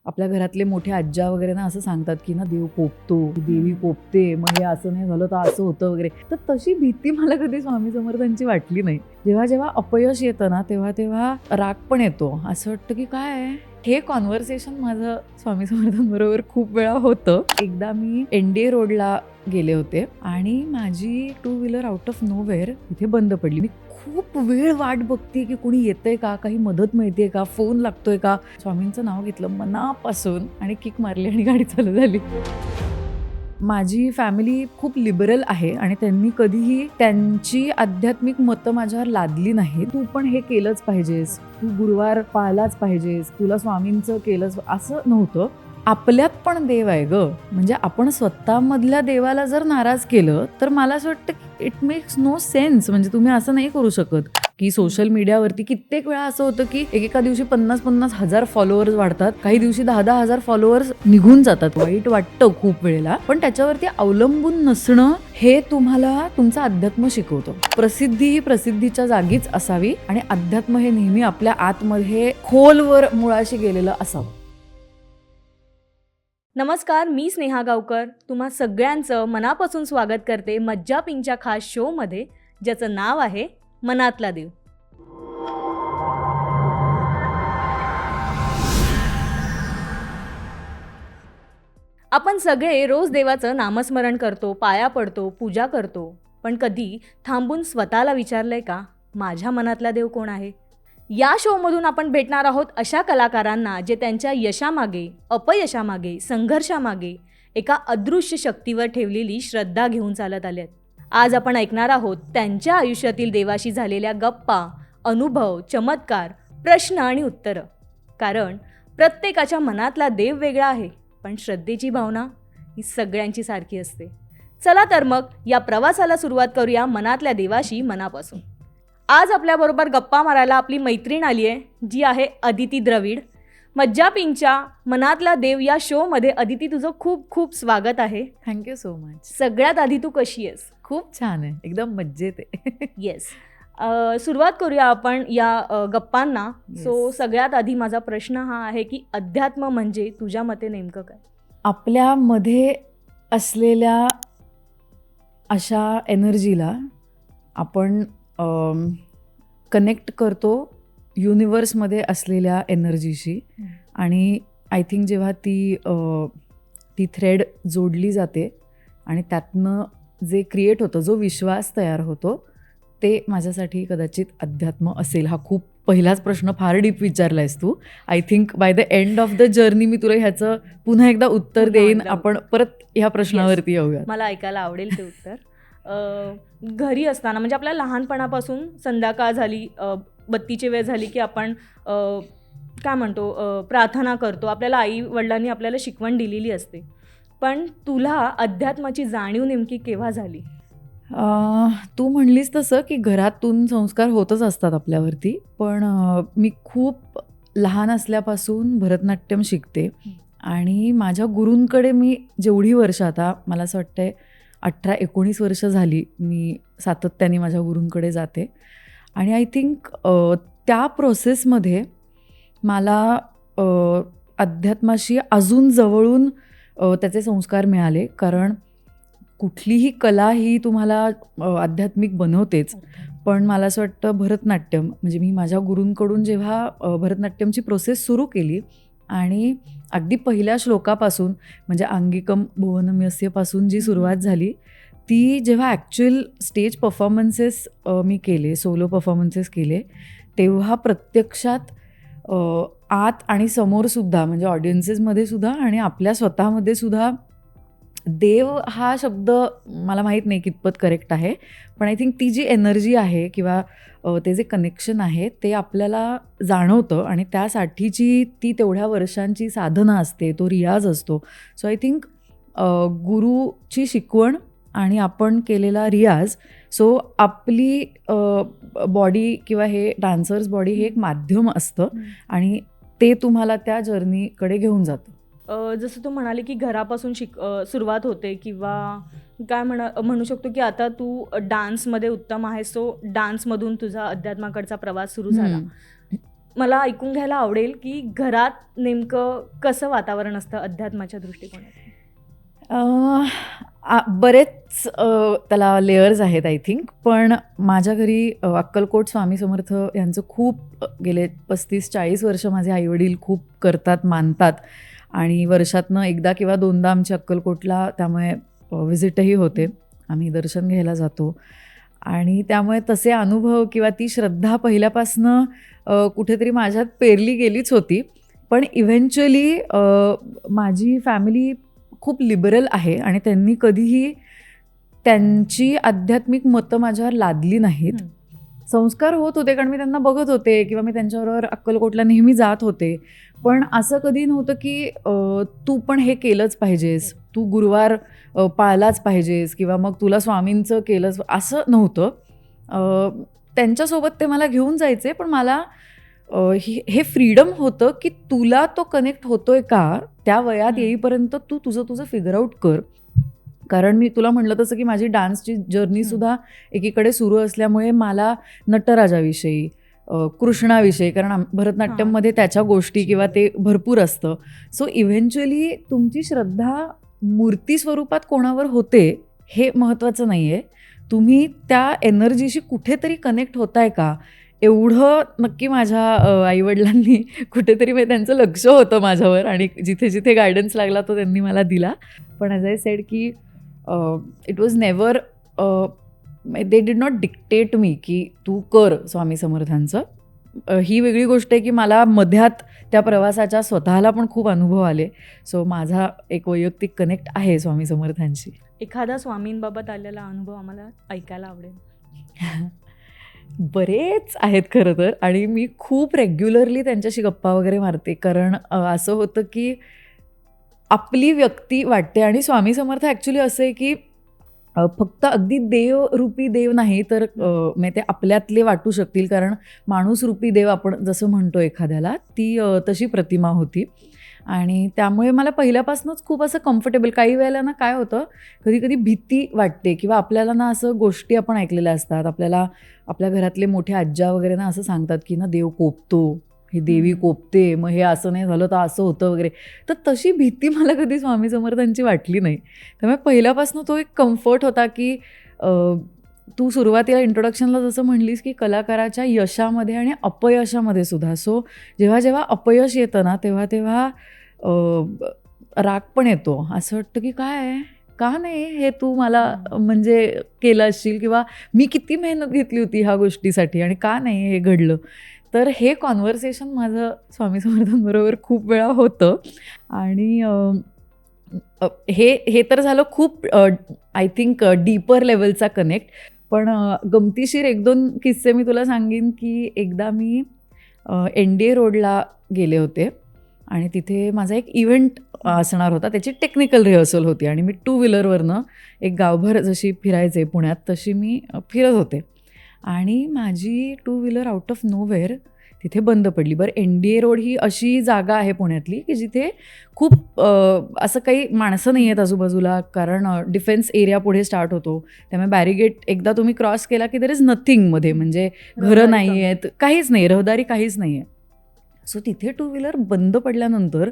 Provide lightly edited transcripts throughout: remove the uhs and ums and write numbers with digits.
आपल्या घरातले मोठे आज्या वगैरे ना असं सांगतात की ना देव कोपतो, देवी कोपते, मग हे असं नाही झालं तर असं होतं वगैरे. तर तशी भीती मला कधी स्वामी समर्थांची वाटली नाही. जेव्हा जेव्हा अपयश येतं ना तेव्हा तेव्हा राग पण येतो. असं वाटतं की काय हे कॉन्व्हर्सेशन माझं स्वामी समर्थांबरोबर खूप वेळा होतं. एकदा मी NDA रोडला गेले होते आणि माझी 2 व्हीलर आउट ऑफ नोवेअर तिथे बंद पडली. मी खूप वेळ वाट बघते की कोणी येतंय का, काही मदत मिळते का, फोन लागतोय का. स्वामींचं नाव घेतलं मनापासून आणि किक मारली आणि गाडी चालू झाली. माझी फॅमिली खूप लिबरल आहे आणि त्यांनी कधीही त्यांची आध्यात्मिक मतं माझ्यावर लादली नाही. तू पण हे केलंच पाहिजेस, तू गुरुवार पाळलाच पाहिजेस, तुला स्वामींचं केलंच असं नव्हतं. आपल्यात पण देव आहे ग. म्हणजे आपण स्वतःमधल्या देवाला जर नाराज केलं तर मला असं वाटतं की इट मेक्स नो सेन्स. म्हणजे तुम्ही असं नाही करू शकत की सोशल मीडियावरती कित्येक वेळा असं होतं की एकेका दिवशी 50-50 हजार फॉलोअर्स वाढतात, काही दिवशी 10-10 हजार फॉलोअर्स निघून जातात. वाईट वाटतं खूप वेळेला, पण त्याच्यावरती अवलंबून नसणं हे तुम्हाला तुमचं अध्यात्म शिकवतं. प्रसिद्धी ही प्रसिद्धीच्या जागीच असावी आणि अध्यात्म हे नेहमी आपल्या आतमध्ये खोलवर मुळाशी गेलेलं असावं. नमस्कार, मी स्नेहा गावकर तुम्हा सगळ्यांचं मनापासून स्वागत करते मज्जा पिंकच्या खास शोमध्ये, ज्याचं नाव आहे मनातला देव. आपण सगळे रोज देवाचं नामस्मरण करतो, पाया पडतो, पूजा करतो, पण कधी थांबून स्वतःला विचारलंय का, माझ्या मनातला देव कोण आहे? या शोमधून आपण भेटणार आहोत अशा कलाकारांना जे त्यांच्या यशामागे, अपयशामागे, संघर्षामागे एका अदृश्य शक्तीवर ठेवलेली श्रद्धा घेऊन चालत आलेत. आज आपण ऐकणार आहोत त्यांच्या आयुष्यातील देवाशी झालेल्या गप्पा, अनुभव, चमत्कार, प्रश्न आणि उत्तरं. कारण प्रत्येकाच्या मनातला देव वेगळा आहे, पण श्रद्धेची भावना ही सगळ्यांची सारखी असते. चला तर मग या प्रवासाला सुरुवात करूया मनातल्या देवाशी मनापासून. आज आपल्याबरोबर गप्पा मारायला आपली मैत्रीण आली आहे, जी आहे अदिती द्रविड. मज्जा पिंकच्या मनातला देव या शोमध्ये अदिती, तुझं खूप खूप स्वागत आहे. Thank you so much. सगळ्यात आधी तू कशी आहेस? खूप छान आहे, एकदम मज्जेत आहे. येस. सुरुवात करूया आपण या गप्पांना. सो सगळ्यात आधी माझा प्रश्न हा आहे की अध्यात्म म्हणजे तुझ्या मते नेमकं काय? आपल्यामध्ये असलेल्या अशा एनर्जीला आपण कनेक्ट करतो युनिवर्समध्ये असलेल्या एनर्जीशी. आणि आय थिंक जेव्हा ती थ्रेड जोडली जाते आणि त्यातनं जे क्रिएट होतं, जो विश्वास तयार होतो, ते माझ्यासाठी कदाचित अध्यात्म असेल. हा खूप पहिलाच प्रश्न फार डीप विचारला आहेस तू. I think by the end of the journey मी तुला ह्याचं पुन्हा एकदा उत्तर देईन. आपण परत ह्या प्रश्नावरती येऊया. मला ऐकायला आवडेल ते उत्तर. घरी असताना म्हणजे आपल्या लहानपणापासून संध्याकाळ झाली, बत्तीची वेळ झाली की आपण काय म्हणतो, प्रार्थना करतो. आपल्याला आई वडिलांनी आपल्याला शिकवण दिलेली असते. पण तुला अध्यात्माची जाणीव नेमकी केव्हा झाली? तू म्हणलीस तसं की घरातून संस्कार होतच असतात आपल्यावरती. पण मी खूप लहान असल्यापासून भरतनाट्यम शिकते आणि माझ्या गुरूंकडे मी जेवढी वर्ष, आता मला असं वाटतंय 18-19 वर्ष झाली, मी सातत्याने माझ्या गुरूंकडे जाते. आणि आय थिंक त्या प्रोसेसमध्ये मला अध्यात्माशी अजून जवळून त्याचे संस्कार मिळाले. कारण कुठलीही कला ही तुम्हाला आध्यात्मिक बनवतेच. पण मला असं वाटतं भरतनाट्यम, म्हणजे मी माझ्या गुरूंकडून जेव्हा भरतनाट्यमची प्रोसेस सुरू केली आणि अगदी पहिल्या श्लोकापासून, म्हणजे अंगिकम भुवनम यस्यपासून जी सुरुवात झाली, ती जेव्हा ॲक्च्युअल स्टेज परफॉर्मन्सेस मी केले, सोलो परफॉर्मन्सेस केले, तेव्हा प्रत्यक्षात आत आणि समोरसुद्धा, म्हणजे ऑडियन्सेसमध्ये सुद्धा आणि आपल्या स्वतःमध्ये सुद्धा देव हा शब्द मला माहीत नाही कितपत करेक्ट आहे, पण आय थिंक ती जी एनर्जी आहे किंवा ते जे कनेक्शन आहे ते आपल्याला जाणवतं. आणि त्यासाठीची ती तेवढ्या वर्षांची साधना असते, तो रियाज असतो. सो आय थिंक गुरुची शिकवण आणि आपण केलेला रियाज, सो आपली बॉडी किंवा हे डान्सर्स बॉडी हे एक माध्यम असतं आणि ते तुम्हाला त्या जर्नीकडे घेऊन जातं. जसं तू म्हणाले की घरापासून सुरुवात होते किंवा काय म्हणू शकतो की आता तू डान्समध्ये उत्तम आहेस, सो डान्समधून तुझा अध्यात्माकडचा प्रवास सुरू झाला. मला ऐकून घ्यायला आवडेल की घरात नेमकं कसं वातावरण असतं अध्यात्माच्या दृष्टिकोनातून. बरेच त्याला लेयर्स आहेत आय थिंक. पण माझ्या घरी अक्कलकोट स्वामी समर्थ यांचं खूप गेले 35-40 वर्ष माझे आईवडील खूप करतात, मानतात. आणि वर्षातनं एकदा किंवा दोनदा आमची अक्कलकोटला त्यामुळे व्हिजिटही होते. आम्ही दर्शन घ्यायला जातो. आणि त्यामुळे तसे अनुभव किंवा ती श्रद्धा पहिल्यापासनं कुठेतरी माझ्यात पेरली गेलीच होती. पण इव्हेंच्युअली माझी फॅमिली खूप लिबरल आहे आणि त्यांनी कधीही त्यांची आध्यात्मिक मतं माझ्यावर लादली नाहीत. संस्कार होत होते कारण मी त्यांना बघत होते किंवा मी त्यांच्याबरोबर अक्कलकोटला नेहमी जात होते. पण असं कधी नव्हतं की तू पण हे केलंच पाहिजेस, तू गुरुवार पाळलाच पाहिजेस किंवा मग तुला स्वामींचं केलंच, असं नव्हतं. त्यांच्यासोबत ते मला घेऊन जायचे. पण मला हे फ्रीडम होतं की तुला तो कनेक्ट होतोय का, त्या वयात येईपर्यंत तू तुझं फिगर आउट कर. कारण मी तुला म्हणलं तसं की माझी डान्सची जर्नीसुद्धा एकीकडे सुरू असल्यामुळे मला नटराजाविषयी, कृष्णाविषयी, कारण भरतनाट्यममध्ये त्याच्या गोष्टी किंवा ते भरपूर असतं. सो इव्हेंच्युअली तुमची श्रद्धा मूर्ती स्वरूपात कोणावर होते हे महत्त्वाचं नाही आहे. तुम्ही त्या एनर्जीशी कुठेतरी कनेक्ट होताय का, एवढं नक्की माझ्या आईवडिलांनी कुठेतरी त्यांचं लक्ष होतं माझ्यावर आणि जिथे जिथे गायडन्स लागला तो त्यांनी मला दिला. पण ॲज आय सेड की it was never, they did not dictate me की तू कर स्वामी समर्थांचं. ही वेगळी गोष्ट आहे की मला मध्यात त्या प्रवासाच्या स्वतःला पण खूप अनुभव आले. सो माझा एक वैयक्तिक कनेक्ट आहे स्वामी समर्थांशी. एखादा स्वामींबाबत आलेला अनुभव आम्हाला ऐकायला आवडेल. बरेच आहेत खरं तर. आणि मी खूप रेग्युलरली त्यांच्याशी गप्पा वगैरे मारते. कारण असं होतं की आपली व्यक्ती वाटते. आणि स्वामी समर्थ ॲक्च्युली असं आहे की फक्त अगदी देवरूपी देव नाही तर ते आपल्यातले वाटू शकतील. कारण माणूसरूपी देव आपण जसं म्हणतो एखाद्याला, ती तशी प्रतिमा होती. आणि त्यामुळे मला पहिल्यापासूनच खूप असं कम्फर्टेबल. काही वेळेला ना काय होतं, कधी कधी भीती वाटते किंवा आपल्याला ना असं गोष्टी आपण ऐकलेल्या असतात. आपल्याला आपल्या घरातले मोठे आज्या वगैरे ना असं सांगतात की ना देव कोपतो, ही देवी कोपते, मग हे असं नाही झालं तर असं होतं वगैरे. तर तशी भीती मला कधी स्वामी समर्थांची वाटली नाही. त्यामुळे पहिल्यापासून तो एक कम्फर्ट होता की तू सुरुवातीला इंट्रोडक्शनला जसं म्हणलीस की कलाकाराच्या यशामध्ये आणि अपयशामध्ये सुद्धा. सो जेव्हा जेव्हा अपयश येतं ना तेव्हा राग पण येतो. असं वाटतं की काय, का नाही हे तू मला म्हणजे केलं असशील, किंवा मी किती मेहनत घेतली होती ह्या गोष्टीसाठी आणि का नाही हे घडलं. तर हे कॉन्व्हर्सेशन माझं स्वामी समर्थांबरोबर खूप वेळा होतं. आणि हे तर झालं खूप आय थिंक डीपर लेवलचा कनेक्ट. पण गमतीशीर 1-2 किस्से मी तुला सांगेन की एकदा मी NDA रोडला गेले होते आणि तिथे माझा एक इव्हेंट असणार होता. त्याची टेक्निकल रिहर्सल होती आणि मी 2 व्हीलरवरनं एक गावभर जशी फिरायचे पुण्यात तशी मी फिरत होते आणि माझी 2 व्हीलर आउट ऑफ नोवेअर तिथे बंद पडली. बरं, NDA रोड ही अशी जागा आहे पुण्यातली की जिथे खूप असं काही माणसं नाही आहेत आजूबाजूला, कारण डिफेन्स एरिया पुढे स्टार्ट होतो. त्यामुळे बॅरिगेट एकदा तुम्ही क्रॉस केला की देर इज नथिंग मध्ये, म्हणजे घरं नाही आहेत, काहीच नाही, रहदारी काहीच नाही आहे. सो तिथे 2 व्हीलर बंद पडल्यानंतर,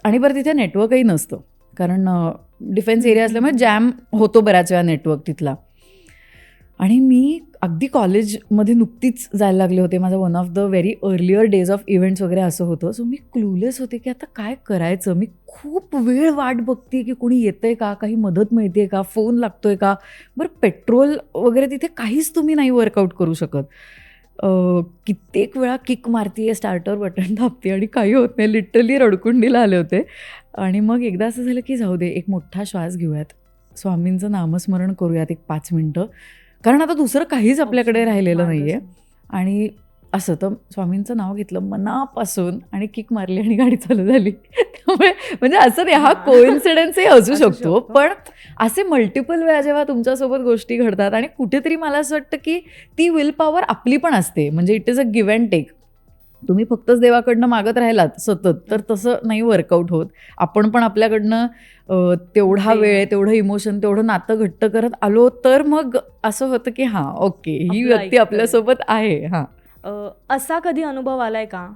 आणि बरं तिथे नेटवर्कही नसतं कारण डिफेन्स एरिया असल्यामुळे जॅम होतो बऱ्याच वेळा नेटवर्क तिथला. आणि मी अगदी कॉलेजमध्ये नुकतीच जायला लागले होते. माझं one of the very earlier days of events वगैरे असं होतं. सो मी क्लूलेस होते की आता काय करायचं. मी खूप वेळ वाट बघते की कोणी येतंय का, काही मदत मिळते का, फोन लागतोय का. बरं, पेट्रोल वगैरे तिथे काहीच तुम्ही नाही वर्कआउट करू शकत. कित्येक वेळा किक मारतीये, स्टार्टर बटन दाबते आणि काही होत नाही. लिटरली रडकुंडीला आले होते. आणि मग एकदा असं झालं की जाऊ दे, एक मोठा श्वास घेऊयात, स्वामींचं नामस्मरण करूयात एक 5 मिनटं, कारण आता दुसरं काहीच आपल्याकडे राहिलेलं नाही आहे. आणि असं तर स्वामींचं नाव घेतलं मनापासून आणि किक मारली आणि गाडी चालू झाली. त्यामुळे म्हणजे असं नाही, हा कोइन्सिडन्सही असू शकतो. पण असे मल्टिपल वेळा जेव्हा तुमच्यासोबत गोष्टी घडतात आणि कुठेतरी मला असं वाटतं की ती विल पॉवर आपली पण असते. म्हणजे it is a give and take. तुम्ही फक्तच देवाकडनं मागत राहिलात सतत तर तसं नाही वर्कआउट होत. आपण पण आपल्याकडनं तेवढा वेळ, तेवढं इमोशन, तेवढं नातं घट्ट करत आलो तर मग असं होतं की हां, ओके, ही व्यक्ती आपल्यासोबत आहे. हां, असा कधी अनुभव आलाय का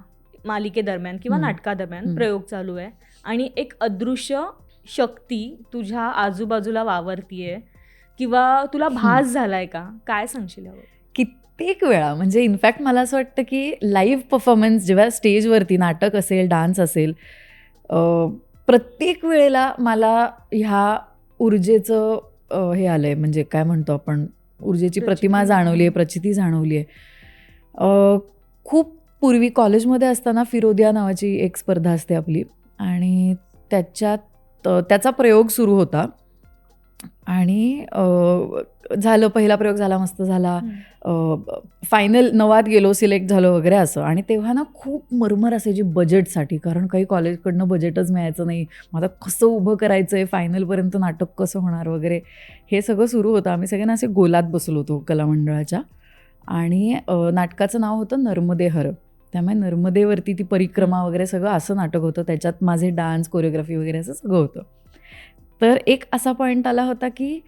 मालिकेदरम्यान किंवा नाटकादरम्यान प्रयोग चालू आहे आणि एक अदृश्य शक्ती तुझ्या आजूबाजूला वावरतीये किंवा तुला भास झालाय का? काय सांगशील यावर? कित्येक वेळा, म्हणजे इनफॅक्ट मला असं वाटतं की लाईव्ह परफॉर्मन्स जेव्हा स्टेजवरती नाटक असेल, डान्स असेल, प्रत्येक वेळेला मला ह्या ऊर्जेचं हे आलं आहे, म्हणजे काय म्हणतो आपण, ऊर्जेची प्रतिमा जाणवली आहे, प्रचिती जाणवली आहे. खूप पूर्वी कॉलेजमध्ये असताना फिरोदिया नावाची एक स्पर्धा असते आपली, आणि त्याच्यात त्याचा प्रयोग सुरू होता आणि झालं, पहिला प्रयोग झाला, मस्त झाला, फायनल 9वात गेलो, सिलेक्ट झालो वगैरे असं. आणि तेव्हा ना खूप मरमर असायची बजेटसाठी, कारण काही कॉलेजकडनं बजेटच मिळायचं नाही. मग आता कसं उभं करायचं आहे, फायनलपर्यंत नाटक कसं होणार वगैरे, हे सगळं सुरू होतं. आम्ही सगळ्यांना असे गोलात बसलो होतो कलामंडळाच्या, आणि नाटकाचं नाव होतं नर्मदे हर. त्यामुळे नर्मदेवरती ती परिक्रमा वगैरे सगळं असं नाटक होतं. त्याच्यात माझे डान्स, कोरिओग्राफी वगैरे असं सगळं होतं. तर एक असा पॉईंट आला होता की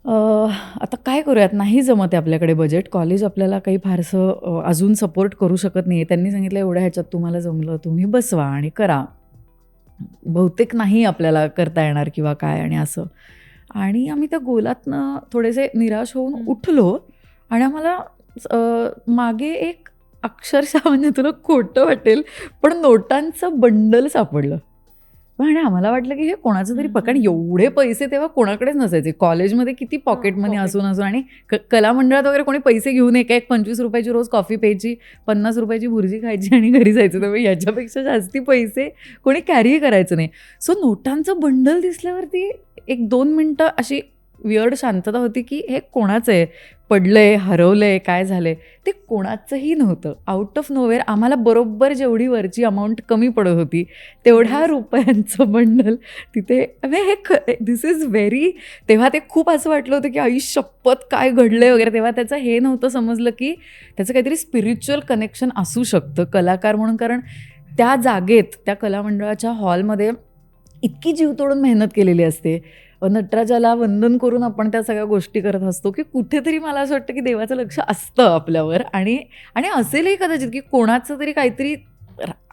आता काय करूयात, नाही जमत आहे आपल्याकडे बजेट, कॉलेज आपल्याला काही फारसं अजून सपोर्ट करू शकत नाही आहे. त्यांनी सांगितलं एवढ्या ह्याच्यात तुम्हाला जमलं, तुम्ही बसवा आणि करा, बहुतेक नाही आपल्याला करता येणार किंवा काय, आणि असं. आणि आम्ही त्या गोलातनं थोडेसे निराश होऊन उठलो आणि आम्हाला मागे एक अक्षरशः, म्हणजे तुला खोटं वाटेल पण नोटांचं बंडल सापडलं. आणि आम्हाला वाटलं की हे कोणाचं तरी कारण एवढे पैसे तेव्हा कोणाकडेच नसायचे. कॉलेजमध्ये किती पॉकेट मनी असून आणि कलामंडळात वगैरे कोणी पैसे घेऊन एक 25 रुपयाची रोज कॉफी प्यायची, 50 रुपयाची भुर्जी खायची आणि घरी जायचं. त्यामुळे याच्यापेक्षा जास्ती पैसे कोणी कॅरी करायचं नाही. सो नोटांचं बंडल दिसल्यावरती 1-2 मिनटं अशी वियर्ड शांतता होती की हे कोणाचं आहे, पडलंय, हरवलंय, काय झालंय. ते कोणाचंही नव्हतं. आउट ऑफ नोवेअर आम्हाला बरोबर जेवढी वरची अमाऊंट कमी पडत होती तेवढ्या रुपयांचं बंडल तिथे. हे दिस इज व्हेरी, तेव्हा ते खूप असं वाटलं होतं की आई शपथ काय घडलंय वगैरे. तेव्हा त्याचं हे नव्हतं समजलं की त्याचं काहीतरी स्पिरिच्युअल कनेक्शन असू शकतं कलाकार म्हणून. कारण त्या जागेत, त्या कलामंडळाच्या हॉलमध्ये इतकी जीव तोडून मेहनत केलेली असते. नटराजाला वंदन करून आपण त्या सगळ्या गोष्टी करत असतो की कुठेतरी मला असं वाटतं की देवाचं लक्ष असतं आपल्यावर. आणि असेलही कदाचित की कोणाचं तरी काहीतरी,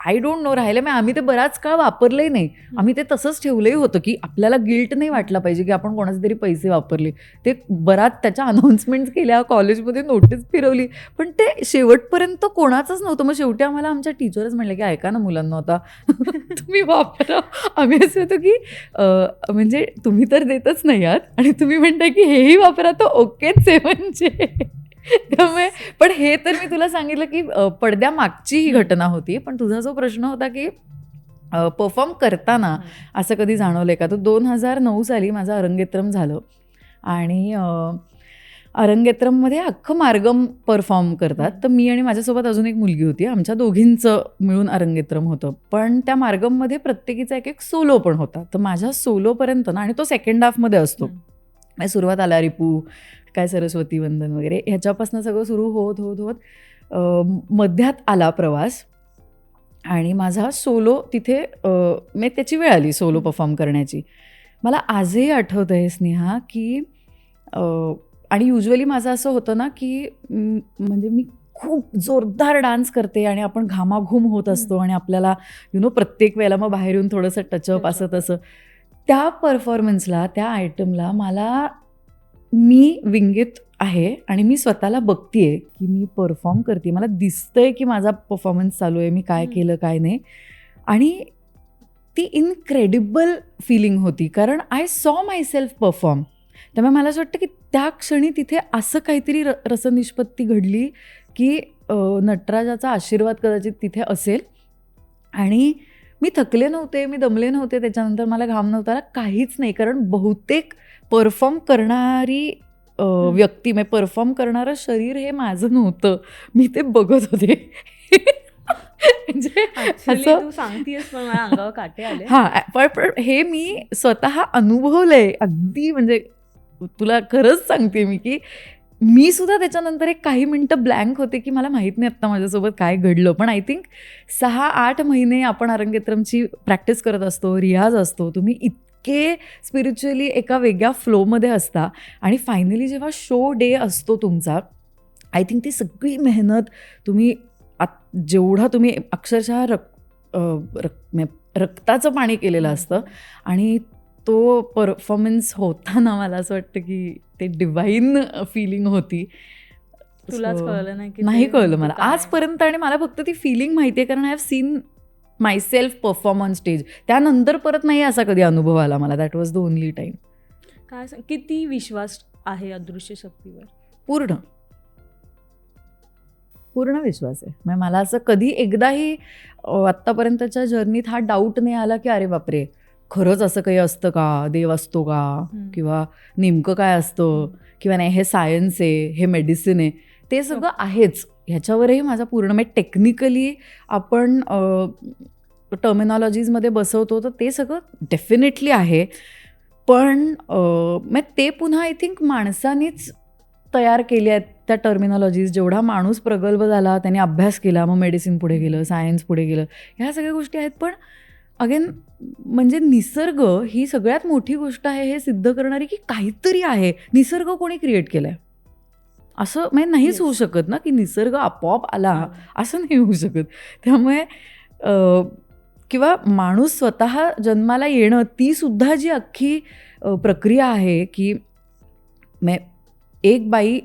आय डोंट नो, राहिलं. मग आम्ही ते बराच काळ वापरलंही नाही. आम्ही ते तसंच ठेवलंही होतं की आपल्याला गिल्ट नाही वाटला पाहिजे की आपण कोणाचे तरी पैसे वापरले. ते बराच त्याच्या अनाऊन्समेंट्स केल्या, कॉलेजमध्ये नोटीस फिरवली, पण ते शेवटपर्यंत कोणाचंच नव्हतं. मग शेवटी आम्हाला आमच्या टीचरच म्हणलं की ऐका ना मुलांना, आता तुम्ही वापरा. आम्ही असं होतो की म्हणजे तुम्ही तर देतच नाही आहात आणि तुम्ही म्हणताय की हेही वापरा, तर ओकेच आहे म्हणजे. त्यामुळे पण हे तर मी तुला सांगितलं की पडद्यामागची ही घटना होती. पण तुझा जो प्रश्न होता की परफॉर्म करताना असं कधी जाणवलंय का, तर 2009 साली माझं अरंगेत्रम झालं. आणि अरंगेत्रममध्ये अख्खं मार्गम परफॉर्म करतात. तर मी आणि माझ्यासोबत अजून एक मुलगी होती, आमच्या दोघींचं मिळून अरंगेत्रम होतं. पण त्या मार्गममध्ये प्रत्येकीचा एक सोलो पण होता. तर माझ्या सोलोपर्यंत ना, आणि तो सेकंड हाफमध्ये असतो, सुरुवात आला रिपू, काय सरस्वती वंदन वगैरे, ह्याच्यापासून सगळं सुरू होत होत होत मध्यात आला प्रवास. आणि माझा सोलो तिथे मी त्याची वेळ आली सोलो परफॉर्म करण्याची. मला आजही आठवतं आहे स्नेहा की आणि युजली माझं असं होतं ना की म्हणजे मी खूप जोरदार डान्स करते आणि आपण घामाघूम होत असतो आणि आपल्याला प्रत्येक वेळेला मग बाहेर येऊन थोडंसं टचअप असं तसं. त्या परफॉर्मन्सला, त्या आयटमला मी विंगीत आहे आणि मी स्वतःला बघतीये की मी परफॉर्म करते, मला दिसतंय की माझा परफॉर्मन्स चालू आहे, मी काय केलं काय नाही. आणि ती इनक्रेडिबल फिलिंग होती, कारण I saw my self perform. त्यामुळे मला असं वाटतं की त्या क्षणी तिथे असं काहीतरी रसनिष्पत्ती घडली की नटराजाचा आशीर्वाद कदाचित तिथे असेल. आणि मी थकले नव्हते, मी दमले नव्हते, त्याच्यानंतर मला घाम नव्हता, काहीच नाही. कारण बहुतेक परफॉर्म करणारी व्यक्ती, म्हणजे परफॉर्म करणारं शरीर हे माझं नव्हतं, मी ते बघत होते. म्हणजे असं तू सांगतेस पण मला अंगावर काटे आले. पण हे मी स्वतः अनुभवलंय अगदी. म्हणजे तुला खरंच सांगते मी की मी सुद्धा त्याच्यानंतर एक काही मिनटं ब्लँक होते की मला माहीत नाही आत्ता माझ्यासोबत काय घडलं. पण आय थिंक 6-8 महिने आपण अरंगेत्रमची प्रॅक्टिस करत असतो, रियाज असतो, तुम्ही इतके स्पिरिच्युअली एका वेगळ्या फ्लोमध्ये असता. आणि फायनली जेव्हा शो डे असतो तुमचा, आय थिंक ती सगळी मेहनत तुम्ही जेवढा तुम्ही अक्षरशः रक्ताचं पाणी केलेलं असतं आणि तो परफॉर्मन्स होताना मला असं वाटतं की ते डिवाईन फिलिंग होती. तुलाच So, कळलं नाही की नाही ते कळलं नेमकं मला काय? आजपर्यंत. आणि मला फक्त ती फिलिंग माहिती आहे कारण I have seen my self perform on stage. त्यानंतर परत नाही असा कधी अनुभव आला मला. That was the only time. काय किती विश्वास आहे अदृश्य शक्तीवर? पूर्ण पूर्ण विश्वास आहे. म्हणजे मला असं कधी एकदाही आत्तापर्यंतच्या जर्नीत हा डाऊट नाही आला की अरे बापरे खरंच असं काही असतं का, देव असतो का, किंवा नेमकं काय असतं, किंवा नाही हे सायन्स आहे, हे मेडिसिन आहे, ते सगळं आहेच. ह्याच्यावरही माझा पूर्ण म्हणजे टेक्निकली आपण टर्मिनॉलॉजीजमध्ये बसवतो तर ते सगळं डेफिनेटली आहे. पण मग ते पुन्हा आय थिंक माणसानीच तयार केले आहेत त्या टर्मिनॉलॉजीज. जेवढा माणूस प्रगल्भ झाला, त्याने अभ्यास केला, मग मेडिसिन पुढे गेलं, सायन्स पुढे गेलं, ह्या सगळ्या गोष्टी आहेत. पण अगेन म्हणजे निसर्ग ही सगळ्यात मोठी गोष्ट आहे हे सिद्ध करणारी की काहीतरी आहे. निसर्ग कोणी क्रिएट केलाय असं म्हणजे नाहीच होऊ शकत ना, की निसर्ग आपोआप आला असं नाही होऊ शकत. त्यामुळे किंवा माणूस स्वतः जन्माला येणं ती सुद्धा जी अख्खी प्रक्रिया आहे की एक बाई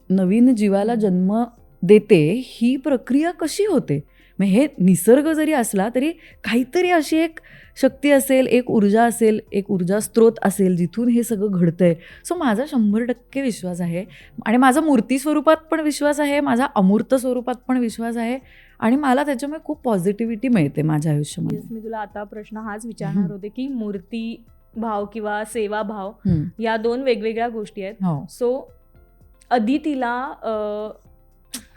नवीन जीवाला जन्म देते, ही प्रक्रिया कशी होते. मग हे निसर्ग जरी असला तरी काहीतरी अशी एक शक्ती असेल, एक ऊर्जा असेल, एक ऊर्जा स्त्रोत असेल जिथून हे सगळं घडतंय. सो माझा 100% विश्वास आहे आणि माझा मूर्ती स्वरूपात पण विश्वास आहे, माझा अमूर्त स्वरूपात पण विश्वास आहे आणि मला त्याच्यामुळे खूप पॉझिटिव्हिटी मिळते माझ्या आयुष्यामध्ये. मी तुला आता प्रश्न हाच विचारणार होते की मूर्ती भाव किंवा सेवा भाव या दोन वेगवेगळ्या गोष्टी आहेत. सो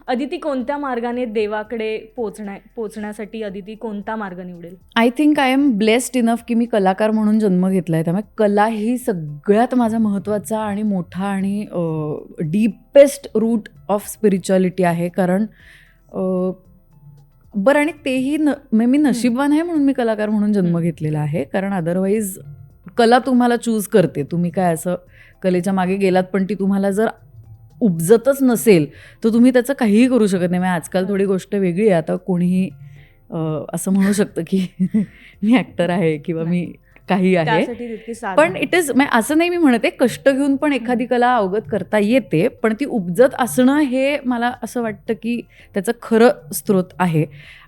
अदिती कोणत्या मार्गाने देवाकडे पोचण्यासाठी अदिती कोणता मार्ग निवडेल? I think I am blessed enough की मी कलाकार म्हणून जन्म घेतला आहे. त्यामुळे कला ही सगळ्यात माझा महत्त्वाचा आणि मोठा आणि डीपेस्ट रूट ऑफ स्पिरिच्युअलिटी आहे. कारण बरं, आणि तेही मी नशीबवान आहे म्हणून मी कलाकार म्हणून जन्म घेतलेला आहे. कारण अदरवाईज कला तुम्हाला चूज करते. तुम्ही काय असं कलेच्या मागे गेलात पण ती तुम्हाला जर उपजतच नसेल तर तुम्ही त्याचं काहीही करू शकत नाही. आजकाल थोडी गोष्ट वेगळी आहे. आता कोणीही असं म्हणू शकतं की मी ॲक्टर आहे किंवा मी काही आहे, पण इट इज असं नाही मी म्हणते. कष्ट घेऊन पण एखादी कला अवगत करता येते, पण ती उपजत असणं हे मला असं वाटतं की त्याचं खरं स्रोत आहे.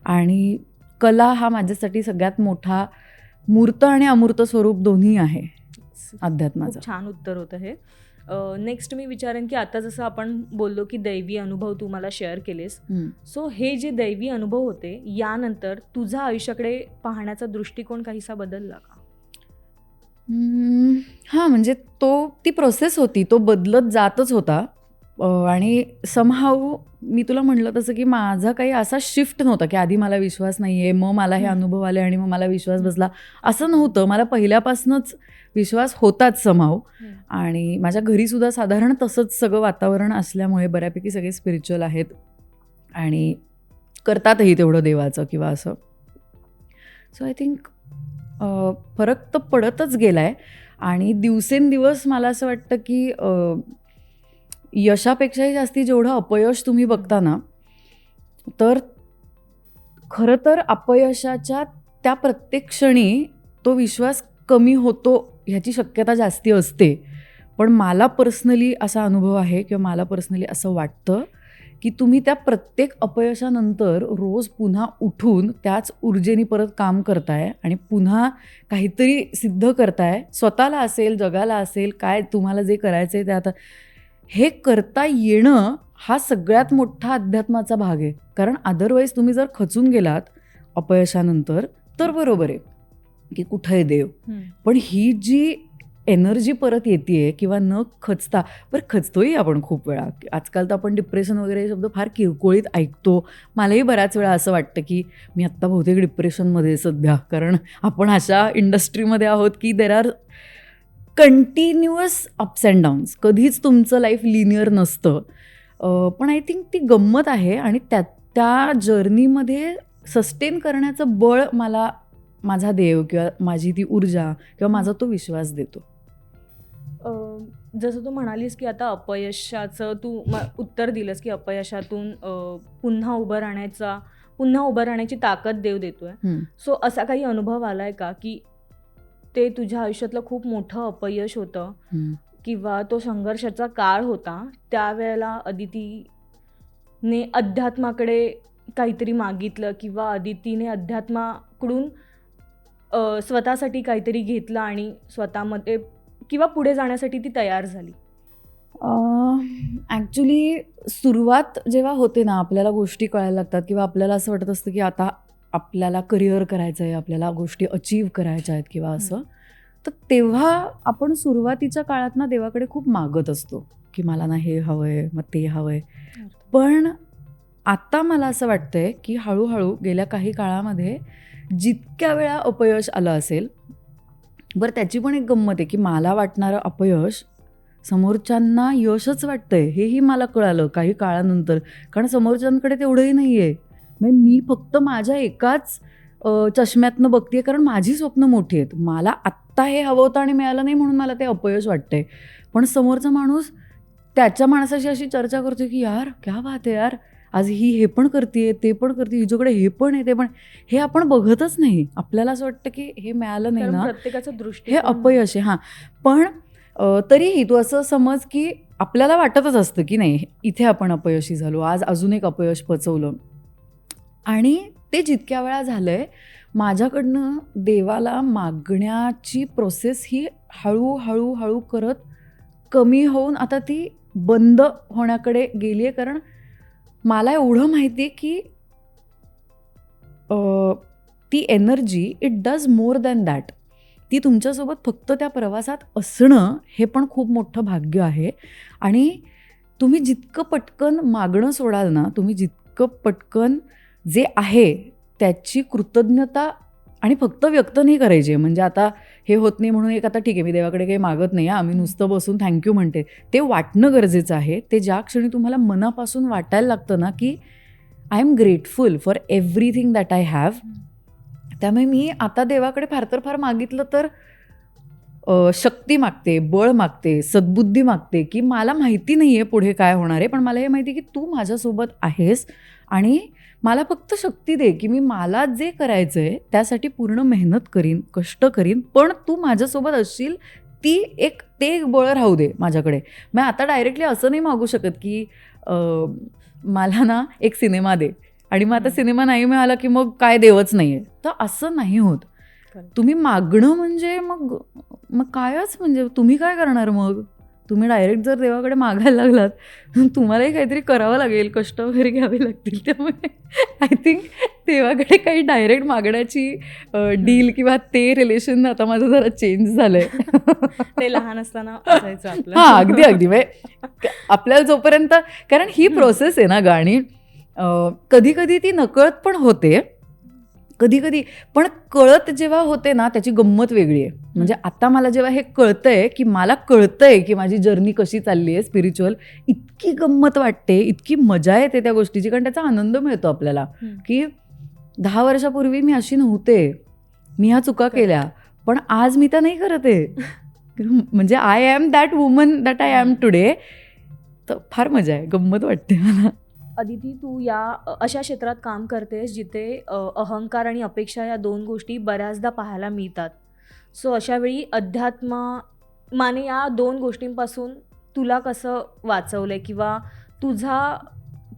आणि कला हा माझ्यासाठी सगळ्यात मोठा मूर्त आणि अमूर्त स्वरूप दोन्ही आहे अध्यात्माचं. छान उत्तर होतं हे. नेक्स्ट मी विचारेन की आता जसं आपण बोललो की दैवी अनुभव तू मला शेअर केलेस, सो हे जे दैवी अनुभव होते यानंतर तुझा आयुष्याकडे पाहण्याचा दृष्टिकोन काहीसा बदलला का? हां, म्हणजे ती प्रोसेस होती, तो बदलत जातच होता. आणि समहाऊ मी तुला म्हटलं तसं की माझा काही असा शिफ्ट नव्हता की आधी मला विश्वास नाही आहे, मग मला हे अनुभव आले आणि मग मला विश्वास बसला, असं नव्हतं. मला पहिल्यापासूनच विश्वास होताच समहाऊ. आणि माझ्या घरीसुद्धा साधारण तसंच सगळं वातावरण असल्यामुळे बऱ्यापैकी सगळे स्पिरिच्युअल आहेत आणि करतातही तेवढं देवाचं किंवा असं. सो आय थिंक फरक तर पडतच गेला आहे. आणि दिवसेंदिवस मला असं वाटतं की यशापेक्षाही जास्ती जेवढं अपयश तुम्ही बघता ना, तर खरं तर अपयशाच्या त्या प्रत्येक क्षणी तो विश्वास कमी होतो ह्याची शक्यता जास्ती असते. पण मला पर्सनली असा अनुभव आहे किंवा मला पर्सनली असं वाटतं की तुम्ही त्या प्रत्येक अपयशानंतर रोज पुन्हा उठून त्याच ऊर्जेने परत काम करताय आणि पुन्हा काहीतरी सिद्ध करताय, स्वतःला असेल, जगाला असेल, काय तुम्हाला जे करायचं आहे ते. आता हे करता येणं हा सगळ्यात मोठा अध्यात्माचा भाग आहे. कारण अदरवाईज तुम्ही जर खचून गेलात अपयशानंतर तर बरोबर आहे की कुठं आहे देव, पण ही जी एनर्जी परत येते किंवा न खचता, बरं खचतोही आपण खूप वेळा. आजकाल तर आपण डिप्रेशन वगैरे शब्द फार किरकोळीत ऐकतो. मलाही बऱ्याच वेळा असं वाटतं की मी आत्ता बहुतेक डिप्रेशनमध्ये सध्या, कारण आपण अशा इंडस्ट्रीमध्ये आहोत की there are continuous ups and downs. कधीच तुमचं लाईफ लिनियर नसतं. पण आय थिंक ती गंमत आहे आणि त्या जर्नीमध्ये सस्टेन करण्याचं बळ मला माझा देव किंवा माझी ती ऊर्जा किंवा माझा तो विश्वास देतो. जसं तू म्हणालीस की आता अपयशाचं तू उत्तर दिलंस की अपयशातून पुन्हा उभं राहण्याची ताकद देव देतोय. सो असा काही अनुभव आलाय का की ते तुझ्या आयुष्यातलं खूप मोठं अपयश होतं किंवा तो संघर्षाचा काळ होता, त्यावेळेला अदितीने अध्यात्माकडे काहीतरी मागितलं किंवा अदितीने अध्यात्माकडून स्वतःसाठी काहीतरी घेतलं आणि स्वतःमध्ये किंवा पुढे जाण्यासाठी ती तयार झाली? ॲक्च्युली सुरुवात जेव्हा होते ना, आपल्याला गोष्टी कळायला लागतात किंवा आपल्याला असं वाटत असतं की आता आपल्याला करिअर करायचं आहे, आपल्याला गोष्टी अचीव करायच्या आहेत किंवा असं, तर तेव्हा आपण सुरुवातीच्या काळात ना देवाकडे खूप मागत असतो की मला ना हे हवं आहे, मग ते हवं आहे. पण आता मला असं वाटतंय की हळूहळू गेल्या काही काळामध्ये जितक्या वेळा अपयश आलं असेल, बरं त्याची पण एक गंमत आहे की मला वाटणारं अपयश समोरच्यांना यशच वाटतंय हेही मला कळालं काही काळानंतर, कारण समोरच्यांकडे तेवढंही नाही आहे. म्हणजे मी फक्त माझ्या एकाच चष्म्यातनं बघते, कारण माझी स्वप्न मोठी आहेत. मला आत्ता हे हवं होतं आणि मिळालं नाही म्हणून मला ते अपयश वाटतंय. पण समोरचा माणूस त्याच्या माणसाशी अशी चर्चा करतो की यार क्या बात आहे यार, आज ही हे पण करते, ते पण करते, हिच्याकडे हे पण आहे, ते पण. हे आपण बघतच नाही. आपल्याला असं वाटतं की हे मिळालं नाही ना, प्रत्येकाचं दृष्टी हे अपयश आहे. हां, पण तरीही तू असं समज की आपल्याला वाटतच असतं की नाही इथे आपण अपयशी झालो, आज अजून एक अपयश पचवलं. आणि ते जितक्या वेळा झालंय, माझ्याकडनं देवाला मागण्याची प्रोसेस ही हळू करत कमी होऊन आता ती बंद होण्याकडे गेली आहे. कारण मला एवढं माहिती आहे की ती energy it does more than that. ती तुमच्यासोबत फक्त त्या प्रवासात असणं हे पण खूप मोठं भाग्य आहे. आणि तुम्ही जितकं पटकन मागणं सोडाल ना, तुम्ही जितकं पटकन जे आहे त्याची कृतज्ञता आणि फक्त व्यक्त नाही करायची. म्हणजे आता हे होत नाही म्हणून एक आता ठीक आहे मी देवाकडे काही मागत नाही, आम्ही नुसतं बसून थँक्यू म्हणते, ते वाटणं गरजेचं आहे. ते ज्या क्षणी तुम्हाला मनापासून वाटायला लागतं ना की I am grateful for everything that I have. त्यामुळे मी आता देवाकडे फार तर फार मागितलं तर शक्ती मागते, बळ मागते, सद्बुद्धी मागते की मला माहिती नाही आहे पुढे काय होणार आहे, पण मला हे माहिती आहे की तू माझ्यासोबत आहेस आणि मला फक्त शक्ती दे की मी मला जे करायचं आहे त्यासाठी पूर्ण मेहनत करीन, कष्ट करीन, पण तू माझ्यासोबत असशील ते एक बळ राहू दे माझ्याकडे. मग आता डायरेक्टली असं नाही मागू शकत की मला ना एक सिनेमा दे आणि मग आता सिनेमा नाही मिळाला की मग काय देवच नाही आहे. तर असं नाही होत. तुम्ही मागणं म्हणजे मग कायच, म्हणजे तुम्ही काय करणार मग? तुम्ही डायरेक्ट जर देवाकडे मागायला लागलात तुम्हालाही काहीतरी करावं लागेल, कष्ट वगैरे घ्यावे लागतील. त्यामुळे आय थिंक देवाकडे काही डायरेक्ट मागण्याची डील किंवा ते रिलेशन आता माझं जरा चेंज झालंय. ते लहान असताना असायचं आपलं. हां, अगदी आपल्याला जोपर्यंत, कारण ही प्रोसेस आहे ना गाणी, कधी कधी ती नकळत पण होते, कधी पण कळत जेव्हा होते ना त्याची गंमत वेगळी आहे. म्हणजे आता मला जेव्हा हे कळतंय की मला कळतंय की माझी जर्नी कशी चालली आहे स्पिरिच्युअल, इतकी गंमत वाटते, इतकी मजा येते त्या गोष्टीची, कारण त्याचा आनंद मिळतो आपल्याला की 10 वर्षापूर्वी मी अशी नव्हते, मी ह्या चुका केल्या, पण आज मी त्या नाही करत आहे. म्हणजे I am that woman that I am today. तर फार मजा आहे, गंमत वाटते मला. अदिती, तू या अशा क्षेत्रात काम करतेस जिथे अहंकार आणि अपेक्षा या दोन गोष्टी बऱ्याचदा पाहायला मिळतात. सो अशावेळी अध्यात्माने या दोन गोष्टींपासून तुला कसं वाचवलंय किंवा तुझा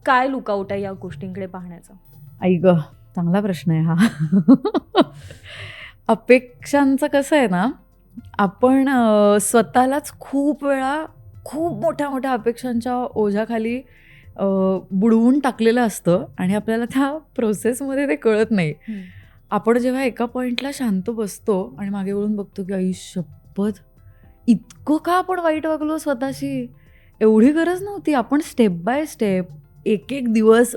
काय लुकआउट आहे या गोष्टींकडे पाहण्याचा? आई ग, चांगला प्रश्न आहे हा. अपेक्षांचं कसं आहे ना, आपण स्वतःलाच खूप वेळा खूप मोठ्या मोठ्या अपेक्षांच्या ओझ्याखाली बुडवून टाकलेलं असतं आणि आपल्याला त्या प्रोसेसमध्ये ते कळत नाही. आपण जेव्हा एका पॉईंटला शांत बसतो आणि मागे वळून बघतो की आई शपथ, इतकं का आपण वाईट वागलो स्वतःशी, एवढी गरज नव्हती. आपण स्टेप बाय स्टेप एक एक दिवस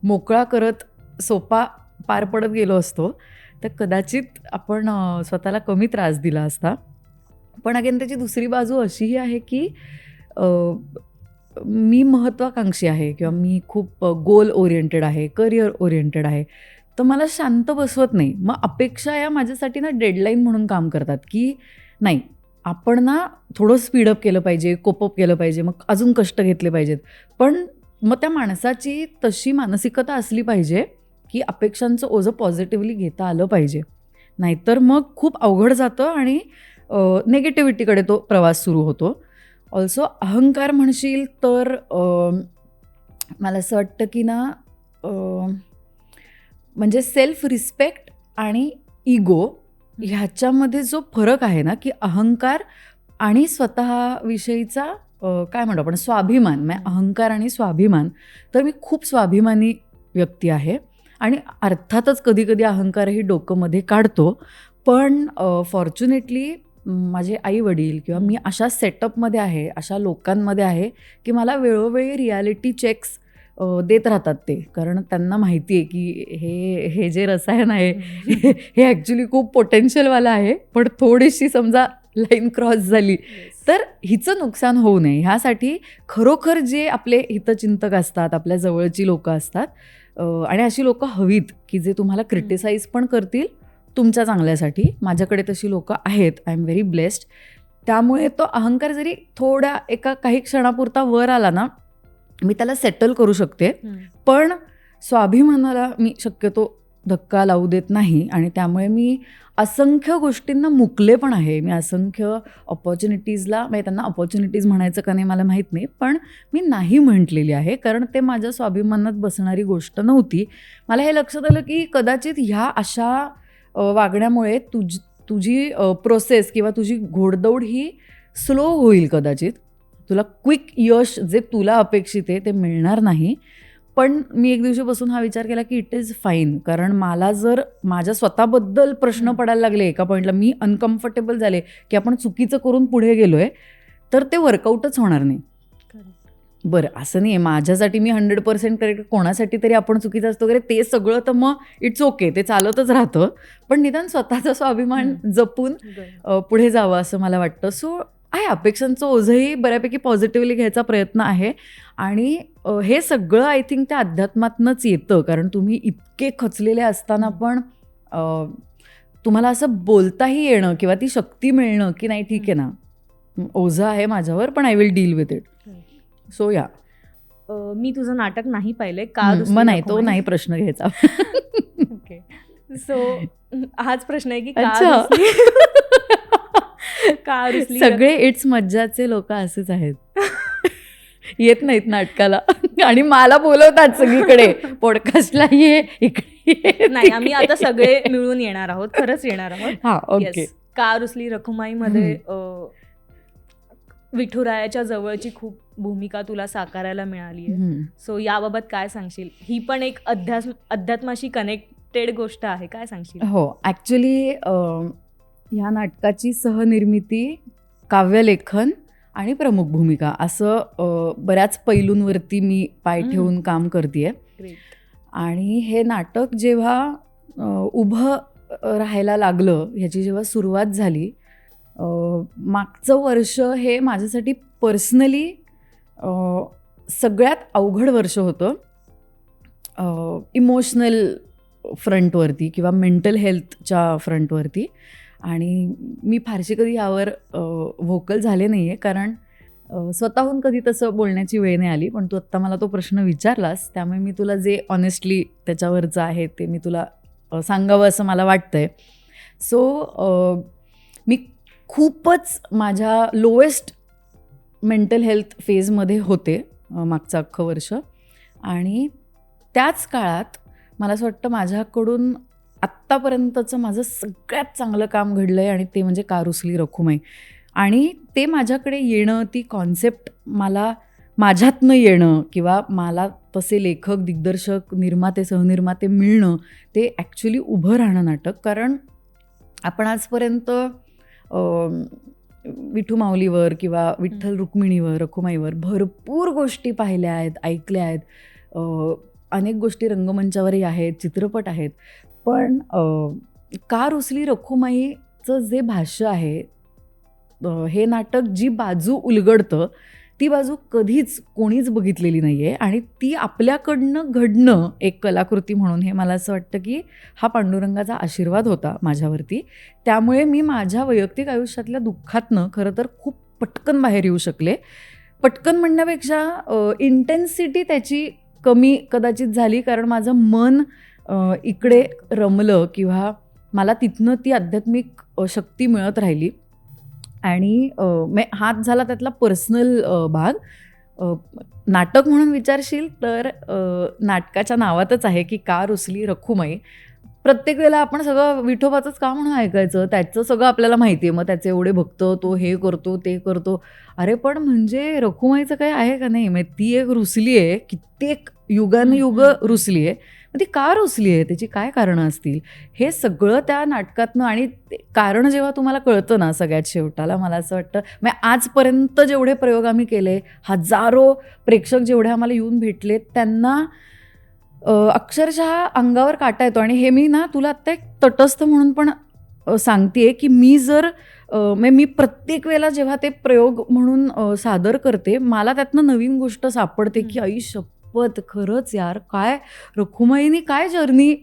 मोकळा करत सोपा पार पडत गेलो असतो तर कदाचित आपण स्वतःला कमी त्रास दिला असता. पण अगेन त्याची दुसरी बाजू अशीही आहे की मी महत्त्वाकांक्षी आहे किंवा मी खूप गोल ओरिएंटेड आहे, करिअर ओरिएंटेड आहे, तर मला शांत बसवत नाही. मग अपेक्षा या माझ्यासाठी ना डेडलाईन म्हणून काम करतात की नाही, आपण ना थोडं स्पीडअप केलं पाहिजे, कोपअप केलं पाहिजे, मग अजून कष्ट घेतले पाहिजेत. पण मग त्या माणसाची तशी मानसिकता असली पाहिजे की अपेक्षांचं ओझं पॉझिटिव्हली घेता आलं पाहिजे. नाहीतर मग खूप अवघड जातं आणि निगेटिव्हिटीकडे तो प्रवास सुरू होतो. ऑल्सो अहंकार म्हणशील तर मला असं वाटतं की ना म्हणजे सेल्फ रिस्पेक्ट आणि इगो ह्याच्यामध्ये जो फरक आहे ना, की अहंकार आणि स्वतःविषयीचा काय म्हणतो आपण स्वाभिमान, म्हणजे अहंकार आणि स्वाभिमान. तर मी खूप स्वाभिमानी व्यक्ती आहे आणि अर्थातच कधी कधी अहंकारही डोकं मध्ये काढतो. पण फॉर्च्युनेटली माझे आई वडील किंवा मी अशा सेटअपमध्ये आहे, अशा लोकांमध्ये आहे की मला वेळोवेळी रियालिटी चेक्स देत राहतात ते. कारण त्यांना माहिती आहे की हे जे रसायन आहे हे ॲक्च्युली खूप पोटेन्शियलवालं आहे, पण थोडीशी समजा लाईन क्रॉस झाली तर हिचं नुकसान होऊ नये ह्यासाठी खरोखर जे आपले हितचिंतक असतात, आपल्या जवळची लोकं असतात आणि अशी लोकं हवीत की जे तुम्हाला क्रिटिसाइज पण करतील तुमच्या चांगल्यासाठी. माझ्याकडे तशी लोकं आहेत. I am very blessed. त्यामुळे तो अहंकार जरी थोड्या एका काही क्षणापुरता वर आला ना, मी त्याला सेटल करू शकते. पण स्वाभिमानाला मी शक्यतो धक्का लावू देत नाही आणि त्यामुळे मी असंख्य गोष्टींना मुकले पण आहे. मी असंख्य ऑपॉर्च्युनिटीजला, म्हणजे त्यांना ऑपॉर्च्युनिटीज म्हणायचं का नाही मला माहीत नाही, पण मी नाही म्हटलेली आहे कारण ते माझ्या स्वाभिमानात बसणारी गोष्ट नव्हती. मला हे लक्षात आलं की कदाचित ह्या अशा वागण्यामुळे तुझी प्रोसेस किंवा तुझी घोडदौड ही स्लो होईल. कदाचित तुला क्विक यश जे तुला अपेक्षित आहे ते मिळणार नाही. पण मी एक दिवशी बसून हा विचार केला की इट इज फाईन. कारण मला जर माझ्या स्वतःबद्दल प्रश्न पडायला लागले एका पॉईंटला, मी अनकम्फर्टेबल झाले की आपण चुकीचं करून पुढे गेलोय, तर ते वर्कआउटच होणार नाही. बरं असं नाही आहे माझ्यासाठी मी 100% करेक्ट, कोणासाठी तरी आपण चुकीचं असतो वगैरे ते सगळं, तर मग इट्स ओके, ते चालतच राहतं. पण निदान स्वतःचा स्वाभिमान जपून पुढे जावं असं मला वाटतं. सो आहे अपेक्षांचं ओझंही बऱ्यापैकी पॉझिटिव्हली घ्यायचा प्रयत्न आहे आणि हे सगळं आय थिंक त्या अध्यात्मातनंच येतं. कारण तुम्ही इतके खचलेले असताना पण तुम्हाला असं बोलताही येणं किंवा ती शक्ती मिळणं की नाही ठीक आहे ना, ओझं आहे माझ्यावर पण I will deal with it. So या मी तुझं नाटक नाही पाहिलंय का? मग नाही, तो नाही प्रश्न घ्यायचा. ओके, सो हाच प्रश्न आहे की का रुसली? सगळे इट्स मज्जाचे लोक असेच आहेत. येत नाहीत नाटकाला आणि मला बोलवतात सगळीकडे, पॉडकास्टला ये, इकडे नाही. आम्ही आता सगळे मिळून येणार आहोत, खरंच येणार आहोत. हा ओके. का रुसली रखुमाईमध्ये विठुरायाच्या जवळची खूप भूमिका तुला साकारायला मिळाली आहे. सो याबाबत काय सांगशील? ही पण एक अध्यात्माशी कनेक्टेड गोष्ट आहे, काय सांगशील? हो, ॲक्च्युली ह्या नाटकाची सहनिर्मिती, काव्यलेखन आणि प्रमुख भूमिका असं बऱ्याच पैलूंवरती मी पाय ठेवून काम करते. आणि हे नाटक जेव्हा उभं राहायला लागलं, ह्याची जेव्हा सुरुवात झाली, मागचं वर्ष हे माझ्यासाठी पर्सनली सगळ्यात अवघड वर्ष होतं. इमोशनल फ्रंटवरती किंवा मेंटल हेल्थच्या फ्रंटवरती. आणि मी फारशी कधी यावर व्होकल झाले नाही आहे कारण स्वतःहून कधी तसं बोलण्याची वेळ नाही आली. पण तू आत्ता मला तो प्रश्न विचारलास त्यामुळे मी तुला जे ऑनेस्टली त्याच्यावरचं आहे ते मी तुला सांगावं असं मला वाटतं आहे. सो मी खूपच माझ्या लोएस्ट मेंटल हेल्थ फेजमध्ये होते मागचं अख्खं वर्ष. आणि त्याच काळात मला असं वाटतं माझ्याकडून आत्तापर्यंतचं माझं सगळ्यात चांगलं काम घडलं आहे आणि ते म्हणजे का रुसली रखुमाई. आणि ते माझ्याकडे येणं, ती कॉन्सेप्ट मला माझ्यातनं येणं किंवा मला तसे लेखक, दिग्दर्शक, निर्माते, सहनिर्माते मिळणं, ते ॲक्च्युली उभं राहणं नाटक. कारण आपण आजपर्यंत विठू माऊलीवर किंवा विठ्ठल रुक्मिणीवर, रखुमाईवर भरपूर गोष्टी पाहिल्या आहेत, ऐकल्या आहेत. अनेक गोष्टी रंगमंचावरही आहेत, चित्रपट आहेत. पण का रुसली रखुमाईचं जे भाष्य आहे, हे नाटक जी बाजू उलगडतं ती बाजू कधीच कोणीच बघितलेली नाही आहे आणि ती आपल्याकडनं घडणं एक कलाकृती म्हणून हे मला असं वाटतं की हा पांडुरंगाचा आशीर्वाद होता माझ्यावरती. त्यामुळे मी माझ्या वैयक्तिक आयुष्यातल्या दुःखातनं खरं तर खूप पटकन बाहेर येऊ शकले. पटकन म्हणण्यापेक्षा इंटेन्सिटी त्याची कमी कदाचित झाली, कारण माझं मन इकडे रमलं किंवा मला तिथनं ती आध्यात्मिक शक्ती मिळत राहिली. आणि हात झाला त्यातला पर्सनल भाग. नाटक म्हणून विचारशील तर नाटकाच्या नावातच आहे की का रुसली रखुमाई. प्रत्येक वेळेला आपण सगळं विठोबाचंच का म्हणून ऐकायचं, त्याचं सगळं आपल्याला माहिती आहे, मग त्याचे एवढे भक्त, तो हे करतो ते करतो. अरे पण म्हणजे रखुमाईचं काही आहे का नाही, म्हणजे ती एक रुसली आहे, कित्येक युगानुयुग रुसली आहे. मग ती का रुसली आहे, त्याची काय कारणं असतील, हे सगळं त्या नाटकातनं. आणि कारण जेव्हा तुम्हाला कळतं ना सगळ्यात शेवटाला, मला असं वाटतं म्हणजे आजपर्यंत जेवढे प्रयोग आम्ही केले, हजारो प्रेक्षक जेवढे आम्हाला येऊन भेटले, त्यांना अक्षरशः अंगावर काटा येतो. आणि हे मी ना तुला आत्ता एक तटस्थ म्हणून पण सांगते की मी जर मी प्रत्येक वेळेला जेव्हा ते प्रयोग म्हणून सादर करते, मला त्यातनं नवीन गोष्ट सापडते की आई शपथ, खरंच यार, काय रखुमाईनी काय जर्नी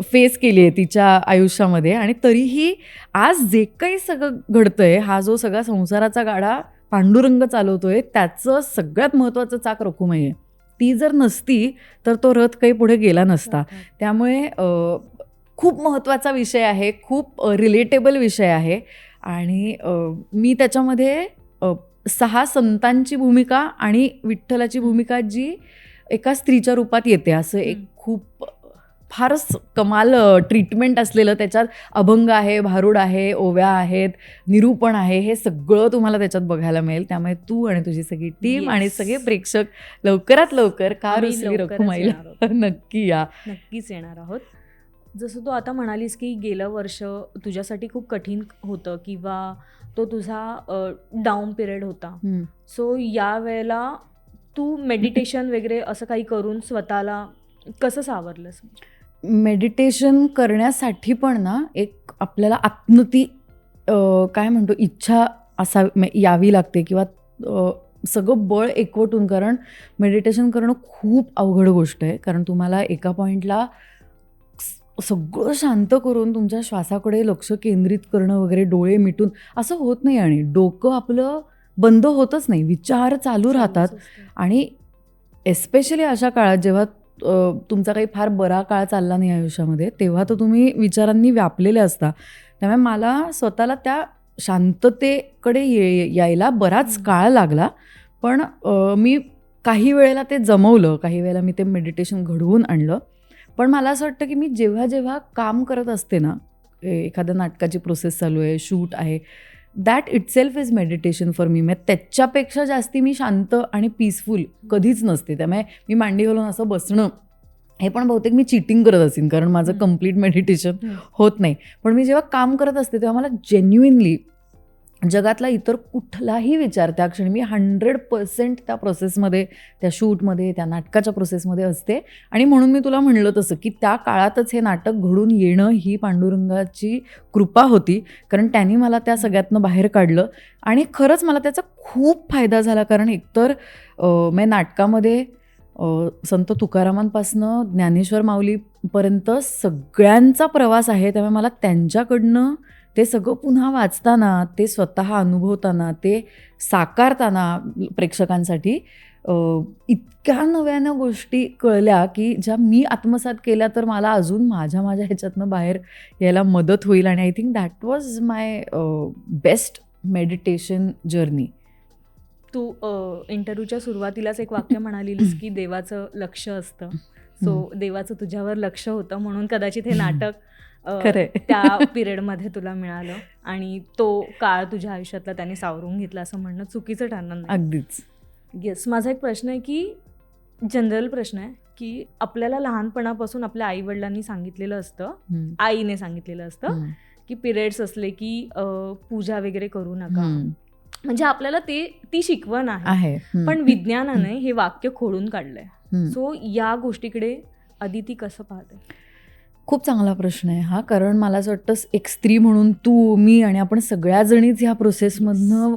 फेस केली आहे तिच्या आयुष्यामध्ये. आणि तरीही आज जे काही सगळं घडतंय, हा जो सगळा संसाराचा गाडा पांडुरंग चालवतोय, त्याचं सगळ्यात महत्त्वाचं चाक रखुमाई आहे. ती जर नसती तर तो रथ काही पुढे गेला नसता. त्यामुळे खूप महत्त्वाचा विषय आहे, खूप रिलेटेबल विषय आहे. आणि मी त्याच्यामध्ये 6 संतांची भूमिका आणि विठ्ठलाची भूमिका जी एका स्त्रीच्या रूपात येते, असं एक खूप फारच कमाल ट्रीटमेंट असलेलं. त्याच्यात अभंग आहे, भारुड आहे, ओव्या आहेत, निरूपण आहे, हे सगळं तुम्हाला त्याच्यात बघायला मिळेल. त्यामुळे तू आणि तुझी सगळी टीम आणि सगळे प्रेक्षक लवकरात लवकर का रुसली रखुमाईला नक्की या. नक्कीच येणार आहोत. जसं तू आता म्हणालीस की गेलं वर्ष तुझ्यासाठी खूप कठीण होतं किंवा तो तुझा डाऊन पिरियड होता. सो या वेळेला तू मेडिटेशन वगैरे असं काही करून स्वतःला कसं सावरलंस? मेडिटेशन करण्यासाठी पण ना एक आपल्याला आत्मती काय म्हणतो इच्छा यावी लागते किंवा सगळं बळ एकवटून. कारण मेडिटेशन करणं खूप अवघड गोष्ट आहे. कारण तुम्हाला एका पॉईंटला सगळं शांत करून तुमच्या श्वासाकडे लक्ष केंद्रित करणं वगैरे, डोळे मिटून असं होत नाही. आणि डोकं आपलं बंद होतच नाही, विचार चालू राहतात. आणि एस्पेशली अशा काळात जेव्हा तुमचा काही फार बरा काळ चालला नाही आयुष्यामध्ये, तेव्हा तर तुम्ही विचारांनी व्यापलेले असता. त्यामुळे मला स्वतःला त्या शांततेकडे यायला बराच काळ लागला. पण मी काही वेळेला ते जमवलं, काही वेळेला मी ते मेडिटेशन घडवून आणलं. पण मला असं वाटतं की मी जेव्हा जेव्हा काम करत असते ना, एखाद्या नाटकाची प्रोसेस चालू आहे, शूट आहे, that itself is meditation for me. म्हणजे त्याच्यापेक्षा जास्ती मी शांत आणि पीसफुल कधीच नसते. त्यामुळे मी मांडी घालून असं बसणं हे पण बहुतेक मी चिटिंग करत असेन, कारण माझं कम्प्लीट मेडिटेशन होत नाही. पण मी जेव्हा काम करत असते तेव्हा मला जेन्युइनली जगातला इतर कुठलाही विचार, त्या क्षणी मी 100% त्या प्रोसेसमध्ये, त्या शूटमध्ये, त्या नाटकाच्या प्रोसेसमध्ये असते. आणि म्हणून मी तुला म्हणलं तसं की त्या काळातच हे नाटक घडून येणं ही पांडुरंगाची कृपा होती. कारण त्यांनी मला त्या सगळ्यातनं बाहेर काढलं आणि खरंच मला त्याचा खूप फायदा झाला. कारण एकतर मी नाटकामध्ये संत तुकारामांपासनं ज्ञानेश्वर माऊलीपर्यंत सगळ्यांचा प्रवास आहे. त्यामुळे मला त्यांच्याकडनं ते सगळं पुन्हा वाचताना, ते स्वतः अनुभवताना, ते साकारताना प्रेक्षकांसाठी इतक्या नव्यानं गोष्टी कळल्या की ज्या मी आत्मसात केल्या तर मला अजून माझ्या ह्याच्यातनं बाहेर यायला मदत होईल. आणि I think that was my best meditation journey. तू इंटरव्ह्यूच्या सुरुवातीलाच एक वाक्य म्हणालीस की देवाचं लक्ष असतं. सो देवाचं तुझ्यावर लक्ष होतं म्हणून कदाचित हे नाटक त्या पिरियडमध्ये तुला मिळालं आणि तो काळ तुझ्या आयुष्यातला त्याने सावरून घेतला असं म्हणणं चुकीचं ठरणार नाही. अगदीच. येस. माझा एक प्रश्न आहे की जनरल प्रश्न आहे की आपल्याला लहानपणापासून आपल्या आईवडिलांनी सांगितलेलं असतं, आईने सांगितलेलं असतं की पिरियड्स असले की पूजा वगैरे करू नका. म्हणजे आपल्याला ती शिकवण आहे. पण विज्ञानाने हे वाक्य खोडून काढलंय. सो या गोष्टीकडे अदिती कसं पाहते? खूप चांगला प्रश्न आहे हा. कारण मला असं वाटतं एक स्त्री म्हणून तू, मी आणि आपण सगळ्या जणीच ह्या प्रोसेसमधनं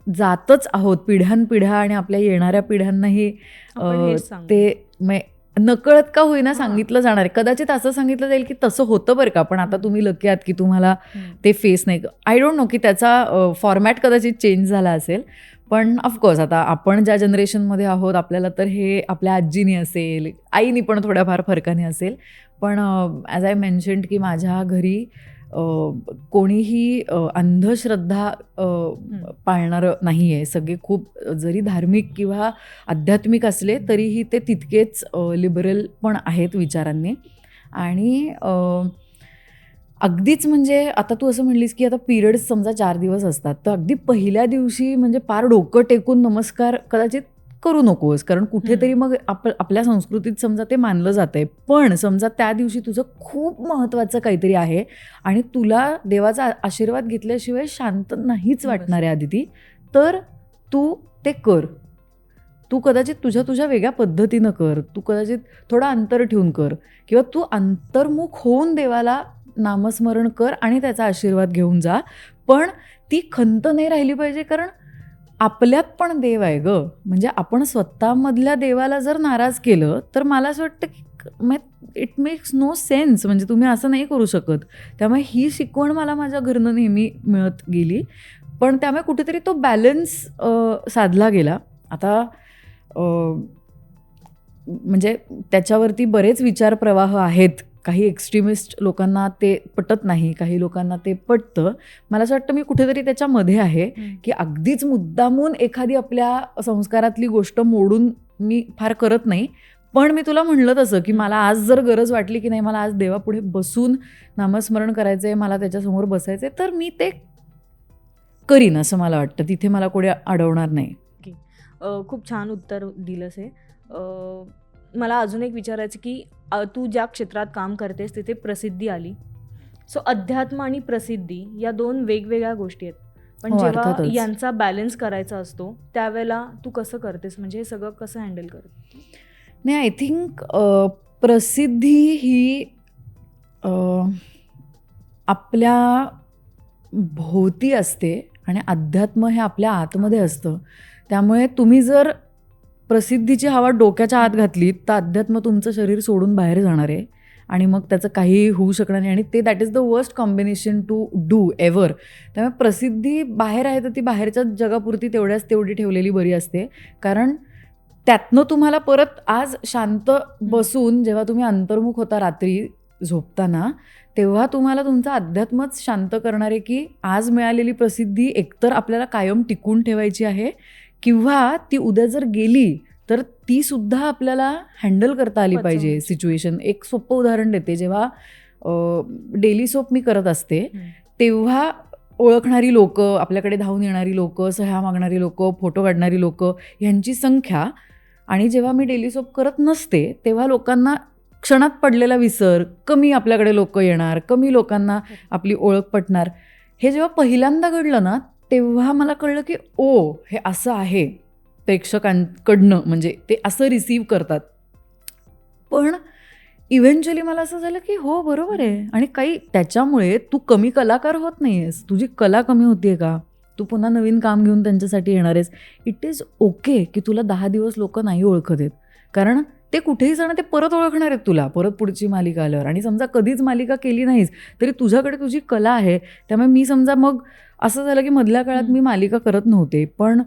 जातच आहोत पिढ्यानपिढ्या, आणि आपल्या येणाऱ्या पिढ्यांनाही आपण हेच सांगू. ते नकळत का होईना हां. सांगितलं जाणार आहे. कदाचित असं सांगितलं जाईल की तसं होतं बरं का, पण आता तुम्ही लकी आहात की तुम्हाला ते फेस नाही. आय डोंट नो की त्याचा फॉर्मॅट कदाचित चेंज झाला असेल, पण ऑफकोर्स आता आपण ज्या जनरेशनमध्ये आहोत आपल्याला तर हे आपल्या आजीनी असेल, आईनी पण थोड्याफार फरकाने असेल. पण ॲज आय मेन्शन्ड की माझ्या घरी कोणीही अंधश्रद्धा पाळणारं नाही आहे. सगळे खूप जरी धार्मिक किंवा आध्यात्मिक असले तरीही ते तितकेच लिबरल पण आहेत विचारांनी. आणि अगदीच म्हणजे आता तू असं म्हणलीस की आता पिरियड्स समजा 4 दिवस असतात, तर अगदी पहिल्या दिवशी म्हणजे पार डोकं टेकून नमस्कार कदाचित करू नकोस, कारण कुठेतरी मग आपल्या संस्कृतीत समजा ते मानलं जातंय. पण समजा त्या दिवशी तुझं खूप महत्त्वाचं काहीतरी आहे आणि तुला देवाचा आशीर्वाद घेतल्याशिवाय शांत नाहीच वाटणार आहे आदिती, तर तू ते कर. तू कदाचित तुझ्या वेगळ्या पद्धतीनं कर, तू कदाचित थोडं अंतर ठेवून कर, किंवा तू अंतर्मुख होऊन देवाला नामस्मरण कर आणि त्याचा आशीर्वाद घेऊन जा. पण ती खंत नाही राहिली पाहिजे, कारण आपल्यात पण देव आहे ग. म्हणजे आपण स्वतःमधल्या देवाला जर नाराज केलं तर मला असं वाटतं की इट मेक्स नो सेन्स. म्हणजे तुम्ही असं नाही करू शकत. त्यामुळे ही शिकवण मला माझ्या घरनं नेहमी मिळत गेली. पण त्यामुळे कुठेतरी तो बॅलन्स साधला गेला. आता म्हणजे त्याच्यावरती बरेच विचारप्रवाह आहेत. काही एक्स्ट्रीमिस्ट लोकांना ते पटत नाही, काही लोकांना ते पटतं. मला असं वाटतं मी कुठेतरी त्याच्यामध्ये आहे की अगदीच मुद्दामून एखादी आपल्या संस्कारातली गोष्ट मोडून मी फार करत नाही. पण मी तुला म्हणलं तसं की मला आज जर गरज वाटली की नाही मला आज देवापुढे बसून नामस्मरण करायचं आहे, मला त्याच्यासमोर बसायचं आहे, तर मी ते करीन असं मला वाटतं. तिथे मला कोणी अडवणार नाही. खूप छान उत्तर दिलंस हे. मला अजून एक विचारायचं की तू ज्या क्षेत्रात काम करतेस तिथे प्रसिद्धी आली. सो अध्यात्म आणि प्रसिद्धी या 2 वेगवेगळ्या गोष्टी आहेत. पण जेव्हा अर्थातच. यांचा बॅलन्स करायचा असतो त्यावेळेला तू कसं करतेस, म्हणजे हे सगळं कसं हँडल करते? नाही, आय थिंक प्रसिद्धी ही आपल्या भोवती असते आणि अध्यात्म हे आपल्या आतमध्ये असतं. त्यामुळे तुम्ही जर प्रसिद्धीची हवा डोक्याच्या आत घातली तर अध्यात्म तुमचं शरीर सोडून बाहेर जाणार आहे आणि मग त्याचं काही होऊ शकणार नाही. आणि ते that is the worst combination to do ever. त्यामुळे प्रसिद्धी बाहेर आहे तर ती बाहेरच्या जगापुरती तेवढी ठेवलेली बरी असते. कारण त्यातनं तुम्हाला परत आज शांत बसून जेव्हा तुम्ही अंतर्मुख होता रात्री झोपताना, तेव्हा तुम्हाला तुमचं अध्यात्मच शांत करणार आहे की आज मिळालेली प्रसिद्धी एकतर आपल्याला कायम टिकून ठेवायची आहे किंवा ती उद्या जर गेली तर ती सुद्धा आपल्याला हँडल करता आली पाहिजे सिच्युएशन. एक सोपं उदाहरण देते. जेव्हा डेली सोप मी करत असते तेव्हा ओळखणारी लोकं, आपल्याकडे धावून येणारी लोकं, सह्या मागणारी लोकं, फोटो काढणारी लोकं यांची संख्या, आणि जेव्हा मी डेली सोप करत नसते तेव्हा लोकांना क्षणात पडलेला विसर, कमी आपल्याकडे लोक येणार, कमी लोकांना आपली ओळख पटणार. हे जेव्हा पहिल्यांदा घडलं ना तेव्हा मला कळलं की हे असं आहे प्रेक्षकांकडनं, म्हणजे ते असं रिसीव्ह करतात. पण इव्हेंच्युअली मला असं झालं की हो बरोबर आहे. आणि काही त्याच्यामुळे तू कमी कलाकार होत नाही आहेस, तुझी कला कमी होतीये का, तू पुन्हा नवीन काम घेऊन त्यांच्यासाठी येणार आहेस. इट इज ओके की तुला 10 दिवस लोक नाही ओळखत आहेत, कारण ते कुठेही जाणं ते परत ओळखणार आहेत तुला परत पुढची मालिका आल्यावर. आणि समजा कधीच मालिका केली नाहीस तरी तुझ्याकडे तुझी कला आहे. त्यामुळे मी समजा मग असं झालं की मधल्या काळात मी मालिका करत नव्हते, पण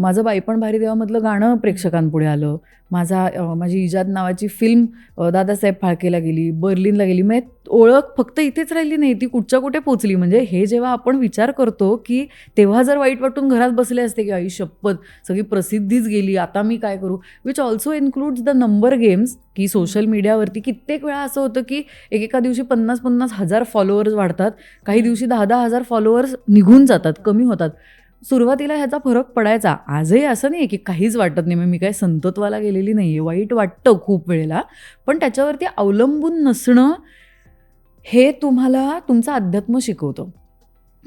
माझं बाईपण भारी देवामधलं गाणं प्रेक्षकांपुढे आलं. माझी इजाद नावाची फिल्म दादासाहेब फाळकेला गेली, बर्लिनला गेली. मग ओळख फक्त इथेच राहिली नाही, ती कुठच्या कुठे पोचली. म्हणजे हे जेव्हा आपण विचार करतो की तेव्हा जर वाईट वाटून घरात बसले असते की आई शपथ सगळी प्रसिद्धीच गेली, आता मी काय करू, which also includes the number games. की सोशल मीडियावरती कित्येक वेळा असं होतं की एकेका दिवशी 50-50 हजार फॉलोअर्स वाढतात, काही दिवशी 10-10 हजार फॉलोअर्स निघून जातात, कमी होतात. सुरुवातीला ह्याचा फरक पडायचा. आजही असं नाही की काहीच वाटत नाही. मी काय संतत्वाला गेलेली नाही आहे, वाईट वाटतं खूप वेळेला, पण त्याच्यावरती अवलंबून नसणं हे तुम्हाला तुमचं अध्यात्म शिकवतं.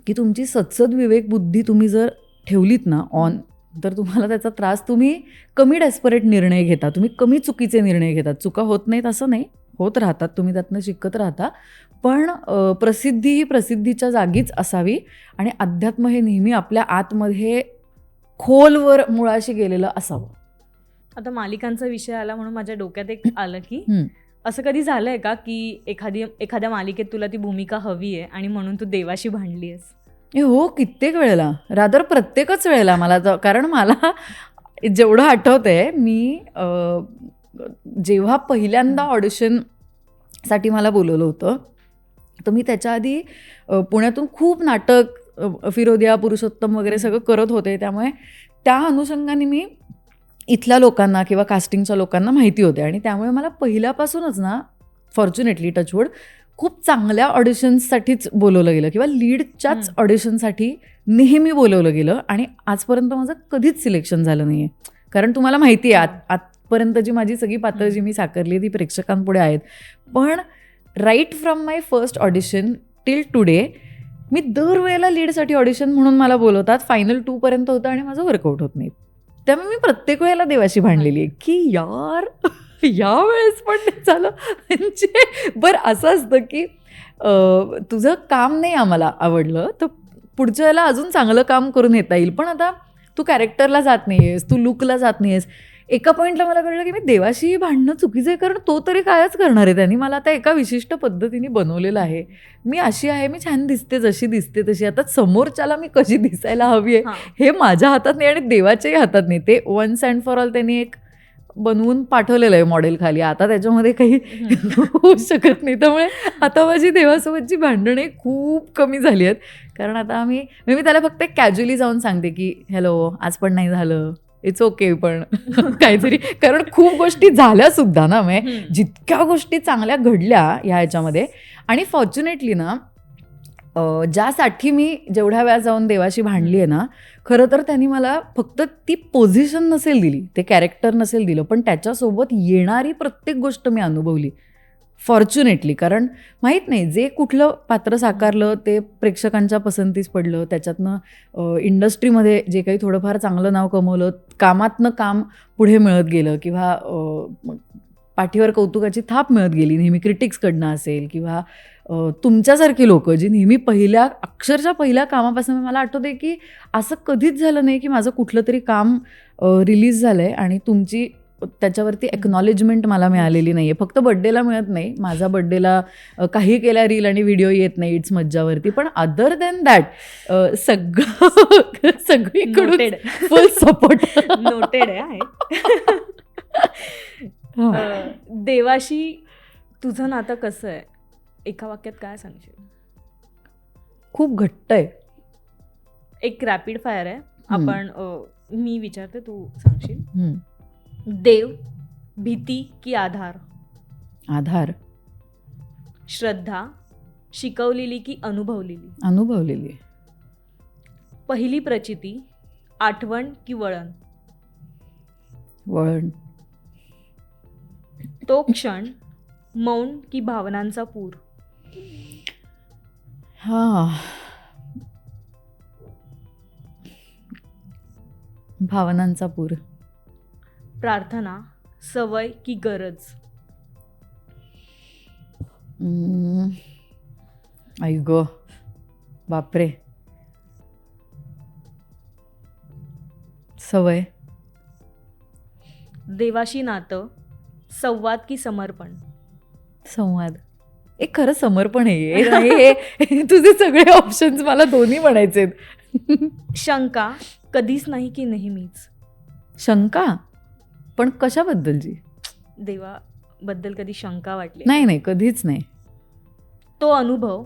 की तुमची सत्सद विवेक बुद्धी तुम्ही जर ठेवलीत ना ऑन, तर तुम्हाला त्याचा त्रास, तुम्ही कमी डेस्परेट निर्णय घेता, तुम्ही कमी चुकीचे निर्णय घेतात. चुका होत नाहीत असं नाही, होत राहतात, तुम्ही त्यातनं शिकत राहता. पण प्रसिद्धी ही प्रसिद्धीच्या जागीच असावी आणि अध्यात्म हे नेहमी आपल्या आतमध्ये खोलवर मुळाशी गेलेलं असावं. आता मालिकांचा विषय आला म्हणून माझ्या डोक्यात एक आलं की हम्म. असं कधी झालंय का की एखाद्या मालिकेत तुला ती भूमिका हवी आहे आणि म्हणून तू देवाशी भांडली आहेस? हो, कित्येक वेळेला, रादर प्रत्येकच वेळेला मला कारण मला जेवढं आठवतंय मी जेव्हा पहिल्यांदा ऑडिशनसाठी मला बोलवलं होतं तर मी त्याच्या आधी पुण्यातून खूप नाटक फिरोदिया, पुरुषोत्तम वगैरे सगळं करत होते. त्यामुळे त्या अनुषंगाने मी इथल्या लोकांना किंवा कास्टिंगच्या लोकांना माहिती होते आणि त्यामुळे मला पहिल्यापासूनच ना फॉर्च्युनेटली टचवूड खूप चांगल्या ऑडिशन्ससाठीच बोलवलं गेलं किंवा लीडच्याच ऑडिशनसाठी नेहमी बोलवलं गेलं आणि आजपर्यंत माझं कधीच सिलेक्शन झालं नाही आहे. कारण तुम्हाला माहिती आहे आजपर्यंतची माझी सगळी पात्रं जी मी साकारली ती प्रेक्षकांपुढे आहेत. पण right from my first audition till today मी दरवेळेला लीडसाठी ऑडिशन म्हणून मला बोलवतात, फायनल 2 पर्यंत होतं आणि माझं वर्कआउट होत नाही. त्यामुळे मी प्रत्येक वेळेला देवाशी भांडलेली आहे की यार यावेळेस पण नाही झालं. म्हणजे बरं असं असतं की तुझं काम नाही आम्हाला आवडलं तर पुढच्या वेळेला अजून चांगलं काम करून येता येईल, पण आता तू कॅरेक्टरला जात नाही आहेस, तू लुकला जात नाही आहेस. एका पॉईंटला मला कळलं की मी देवाशी भांडणं चुकीचं आहे, कारण तो तरी कायच करणार आहे. त्यांनी मला आता एका विशिष्ट पद्धतीने बनवलेलं आहे. मी अशी आहे, मी छान दिसते जशी दिसते तशी. आता समोरच्याला मी कशी दिसायला हवी आहे हे माझ्या हातात नाही आणि देवाच्याही हातात नाही. ते वन्स अँड फॉर ऑल त्यांनी एक बनवून पाठवलेलं आहे मॉडेल खाली. आता त्याच्यामध्ये काही होऊ शकत नाही. त्यामुळे आता माझी देवासोबतची भांडणे खूप कमी झाली आहेत. कारण आता मी त्याला फक्त कॅज्युअली जाऊन सांगते की हॅलो आज पण नाही झालं, इट्स ओके, पण काहीतरी, कारण खूप गोष्टी झाल्या सुद्धा ना. म्हणजे जितक्या गोष्टी चांगल्या घडल्या ह्या ह्याच्यामध्ये. आणि फॉर्च्युनेटली ना ज्यासाठी मी जेवढ्या वेळा जाऊन देवाशी भांडली आहे ना, खरं तर त्यांनी मला फक्त ती पोझिशन नसेल दिली, ते कॅरेक्टर नसेल दिलं, पण त्याच्यासोबत येणारी प्रत्येक गोष्ट मी अनुभवली फॉर्च्युनेटली. कारण माहीत नाही जे कुठलं पात्र साकारलं ते प्रेक्षकांच्या पसंतीस पडलं, त्याच्यातनं इंडस्ट्रीमध्ये जे काही थोडंफार चांगलं नाव कमवलं, कामातनं काम पुढे मिळत गेलं किंवा पाठीवर कौतुकाची थाप मिळत गेली, नेहमी क्रिटिक्सकडनं असेल किंवा तुमच्यासारखी लोकं जी नेहमी अक्षरशः पहिल्या कामापासून मला आठवते की असं कधीच झालं नाही की माझं कुठलं तरी काम रिलीज झालं आहे आणि तुमची त्याच्यावरती एक्नॉलेजमेंट मला मिळालेली नाही आहे. फक्त बड्डेला मिळत नाही, माझा बड्डेला काही केल्या रील आणि व्हिडिओ येत नाही इट्स मज्जावरती, पण अदर दॅन दॅट सगळीकडून फुल सपोर्ट. नोटेड आहे. देवाशी तुझं नातं कसं आहे, एका वाक्यात काय सांगशील? खूप घट्ट आहे. एक रॅपिड फायर आहे, आपण मी विचारते तू सांगशील. देव, भीती की आधार? आधार. श्रद्धा, शिकवलेली की अनुभवलेली? अनुभवलेली. पहिली प्रचिती, आठवण की वळण? वळण. तो क्षण, मौन की भावनांचा पूर? भावनांचा पूर. प्रार्थना, सवय की गरज? आई गं बापरे. सवय. देवाशी नातं, संवाद की समर्पण? संवाद. एक खरं समर्पण आहे. हे तुझे सगळे ऑप्शन्स मला दोन्ही म्हणायचे. शंका, कधीच नाही की नेहमीच? शंका, पण कशाबद्दलची? देवाबद्दल कधी शंका वाटली? नाही, कधीच नाही. तो अनुभव,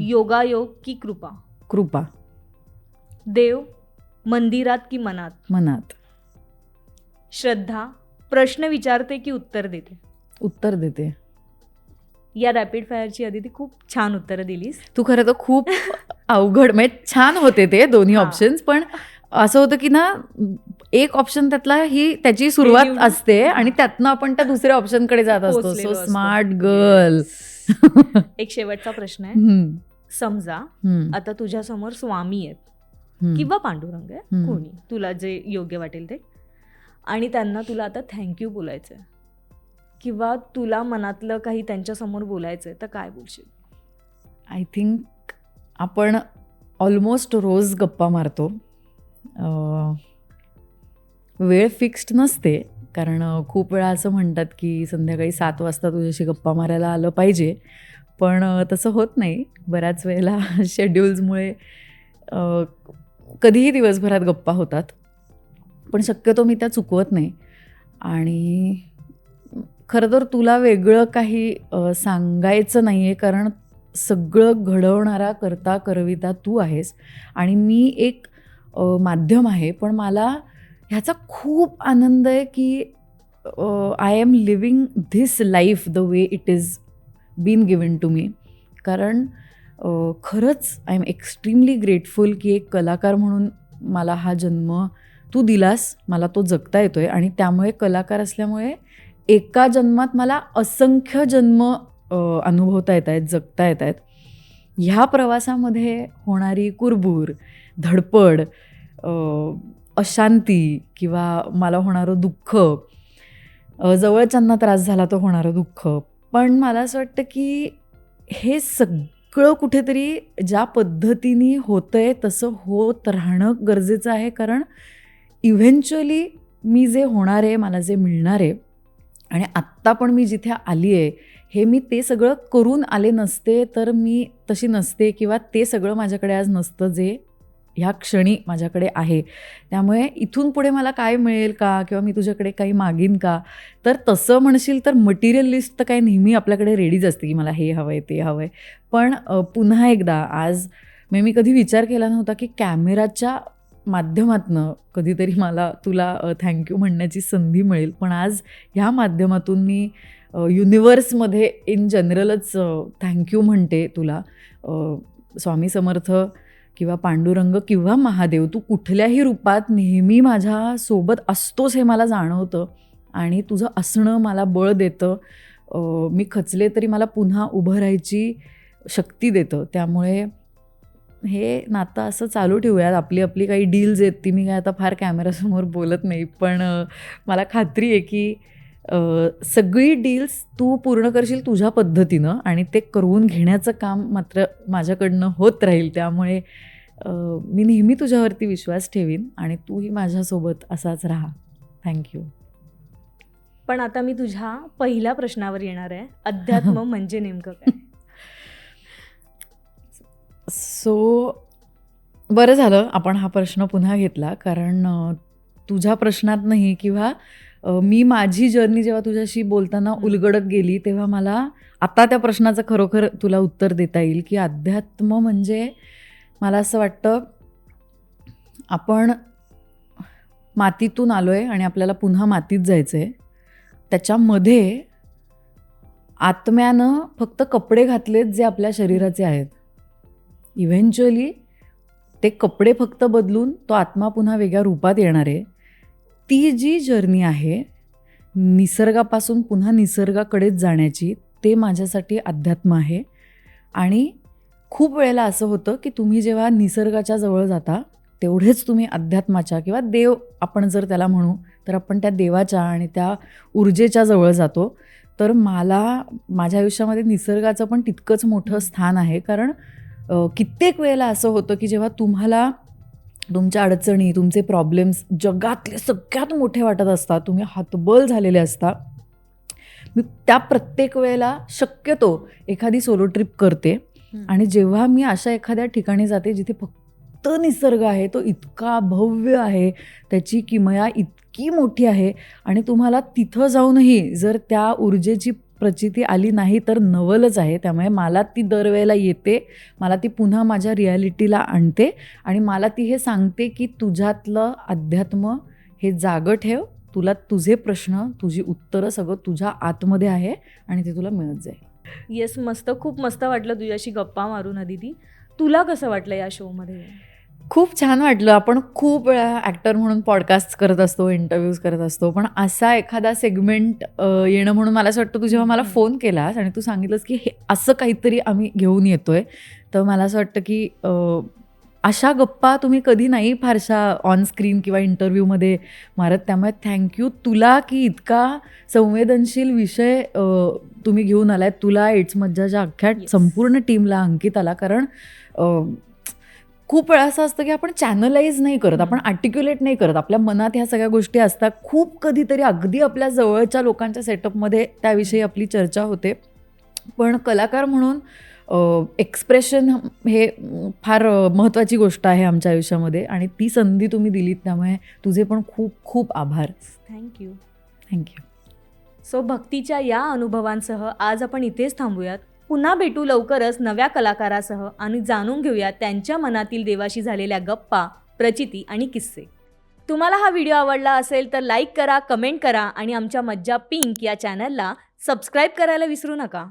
योगायोग की कृपा? कृपा. देव, मंदिरात की मनात? मनात. श्रद्धा, प्रश्न विचारते की उत्तर देते? उत्तर देते. या रॅपिड फायरची आधी ती खूप छान उत्तरं दिलीस. तू खरं तर खूप अवघड, म्हणजे छान होते ते दोन्ही ऑप्शन्स, पण असं होतं की ना एक ऑप्शन त्यातला ही त्याची सुरुवात असते आणि त्यातनं आपण त्या दुसऱ्या ऑप्शनकडे जात असतो. So smart girl. एक शेवटचा प्रश्न आहे. समजा आता तुझ्या समोर स्वामी आहेत किंवा पांडुरंग आहे, कोणी तुला जे योग्य वाटेल ते, आणि त्यांना तुला आता थँक्यू बोलायचंय किंवा तुला मनातलं काही त्यांच्यासमोर बोलायचंय, तर काय बोलशील? आय थिंक आपण ऑलमोस्ट रोज गप्पा मारतो. वेळ फिक्स्ड नसते, कारण खूप वेळा असं म्हणतात की संध्याकाळी 7 वाजता तुझ्याशी गप्पा मारायला आलं पाहिजे, पण तसं होत नाही. बऱ्याच वेळेला शेड्यूल्समुळे कधीही दिवसभरात गप्पा होतात, पण शक्यतो मी त्या चुकवत नाही. आणि खरं तर तुला वेगळं काही सांगायचं नाही आहे, कारण सगळं घडवणारा करता करविता तू आहेस आणि मी एक माध्यम आहे. पण मला ह्याचा खूप आनंद आहे की I am living this life the way it is been given to me. कारण खरंच आय एम एक्स्ट्रीमली ग्रेटफुल की एक कलाकार म्हणून मला हा जन्म तू दिलास, मला तो जगता येतो आहे. आणि त्यामुळे कलाकार असल्यामुळे एका जन्मात मला असंख्य जन्म अनुभवता येत आहेत, जगता येत आहेत. ह्या प्रवासामध्ये होणारी कुरबूर, धडपड, अशांती किंवा मला होणारं दुःख, जवळच्यांना त्रास झाला तर होणारं दुःख, पण मला असं वाटतं की हे सगळं कुठेतरी ज्या पद्धतीने होतं आहे तसं होत राहणं गरजेचं आहे. कारण इव्हेंच्युअली मी जे होणार आहे, मला जे मिळणार आहे, आणि आत्ता पण मी जिथे आली आहे, हे मी ते सगळं करून आले नसते तर मी तशी नसते, किंवा ते सगळं माझ्याकडे आज नसतं जे ह्या क्षणी माझ्याकडे आहे. त्यामुळे इथून पुढे मला काय मिळेल का, किंवा मी तुझ्याकडे काही मागीन का, तर तसं म्हणशील तर मटिरियल लिस्ट तर काय नेहमी आपल्याकडे रेडीच असते की मला हे हवं आहे, ते हवं आहे. पण पुन्हा एकदा आज मी कधी विचार केला नव्हता की कॅमेराच्या माध्यमातनं कधीतरी मला तुला थँक्यू म्हणण्याची संधी मिळेल. पण आज ह्या माध्यमातून मी युनिवर्समध्ये इन जनरलच थँक्यू म्हणते तुला. स्वामी समर्थ किंवा पांडुरंग किंवा महादेव, तू कुठल्याही रूपात नेहमी माझ्यासोबत असतोस हे मला जाणवतं, आणि तुझं असणं मला बळ देतं. मी खचले तरी मला पुन्हा उभं राहायची शक्ती देतं. त्यामुळे हे नातं असं चालू ठेवूयात. आपली आपली काही डील्स आहेत ती मी काय आता फार कॅमेरासमोर बोलत नाही, पण मला खात्री आहे की सगळी डील्स तू पूर्ण करशील तुझ्या पद्धतीनं, आणि ते करून घेण्याचं काम मात्र माझ्याकडनं होत राहील. त्यामुळे मी नेहमी तुझ्यावरती विश्वास ठेवीन आणि तूही माझ्यासोबत असाच राहा. थँक्यू. पण आता मी तुझ्या पहिल्या प्रश्नावर येणार आहे. अध्यात्म म्हणजे नेमकं काय? सो बरं झालं आपण हा प्रश्न पुन्हा घेतला, कारण तुझ्या प्रश्नातनंही किंवा मी माझी जर्नी जेव्हा तुझ्याशी बोलताना उलगडत गेली तेव्हा मला आता त्या प्रश्नाचं खरोखर तुला उत्तर देता येईल की अध्यात्म म्हणजे मला असं वाटतं आपण मातीतून आलो आहे आणि आपल्याला पुन्हा मातीत जायचं आहे. त्याच्यामध्ये आत्म्यानं फक्त कपडे घातलेत जे आपल्या शरीराचे आहेत. इव्हेंच्युअली ते कपडे फक्त बदलून तो आत्मा पुन्हा वेगळ्या रूपात येणार आहे. ती जी जर्नी आहे निसर्गापासून पुन्हा निसर्गाकडेच जाण्याची, ते माझ्यासाठी अध्यात्म आहे. आणि खूप वेळेला असं होतं की तुम्ही जेव्हा निसर्गाच्या जवळ जाता तेवढेच तुम्ही अध्यात्माच्या किंवा देव आपण जर त्याला म्हणू तर आपण त्या देवाच्या आणि त्या ऊर्जेच्या जवळ जातो. तर मला माझ्या आयुष्यामध्ये निसर्गाचं पण तितकंच मोठं स्थान आहे. कारण कित्येक वेळेला असं होतं की जेव्हा तुम्हाला तुमच्या अडचणी, तुमचे प्रॉब्लेम्स जगातले सगळ्यात मोठे वाटत असतात, तुम्ही हतबल झालेले असता, मी त्या प्रत्येक वेळेला शक्यतो एखादी सोलो ट्रिप करते. आणि जेव्हा मी अशा एखाद्या ठिकाणी जाते जिथे फक्त निसर्ग आहे, तो इतका भव्य आहे, त्याची किमया इतकी मोठी आहे, आणि तुम्हाला तिथं जाऊनही जर त्या ऊर्जेची प्रचिती आली नाही तर नवलच आहे. त्यामुळे मला ती दरवेळेला येते, मला ती पुन्हा माझ्या रिॲलिटीला आणते आणि मला ती हे सांगते की तुझ्यातलं अध्यात्म हे जागं ठेव, तुला तुझे प्रश्न, तुझी उत्तरं सगळं तुझ्या आतमध्ये आहे आणि ते तुला मिळत जाईल. येस, मस्त, खूप मस्त वाटलं तुझ्याशी गप्पा मारून अदिती. तुला कसं वाटलं या शोमध्ये? खूप छान वाटलं. आपण खूप वेळा ॲक्टर म्हणून पॉडकास्ट करत असतो, इंटरव्ह्यूज करत असतो, पण असा एखादा सेगमेंट येणं म्हणून मला असं वाटतं, तू जेव्हा मला फोन केलास आणि तू सांगितलंस की हे असं काहीतरी आम्ही घेऊन येतोय, तर मला असं वाटतं की अशा गप्पा तुम्ही कधी नाही फारशा ऑन स्क्रीन किंवा इंटरव्ह्यूमध्ये मारत. त्यामुळे थँक्यू तुला की इतका संवेदनशील विषय तुम्ही घेऊन आलाय. तुला इट्स मज्जाच्या अख्ख्या संपूर्ण टीमला, अंकिताला, कारण खूप वेळा असं असतं की आपण चॅनलाइज नाही करत, आपण आर्टिक्युलेट नाही करत. आपल्या मनात ह्या सगळ्या गोष्टी असतात. खूप कधीतरी अगदी आपल्या जवळच्या लोकांच्या सेटअपमध्ये त्याविषयी आपली चर्चा होते. पण कलाकार म्हणून एक्सप्रेशन हे फार महत्त्वाची गोष्ट आहे आमच्या आयुष्यामध्ये आणि ती संधी तुम्ही दिलीत, त्यामुळे तुझे पण खूप खूप आभार. थँक्यू. थँक्यू. सो भक्तीच्या या अनुभवांसह आज आपण इथेच थांबूयात. पुन्हा भेटू लवकरच नव्या कलाकारासह आणि जाणून घेऊया त्यांच्या मनातील देवाशी झालेल्या गप्पा, प्रचिती आणि किस्से. तुम्हाला हा व्हिडिओ आवडला असेल तर लाईक करा, कमेंट करा आणि आमच्या मज्जा पिंक या चॅनलला सबस्क्राईब करायला विसरू नका.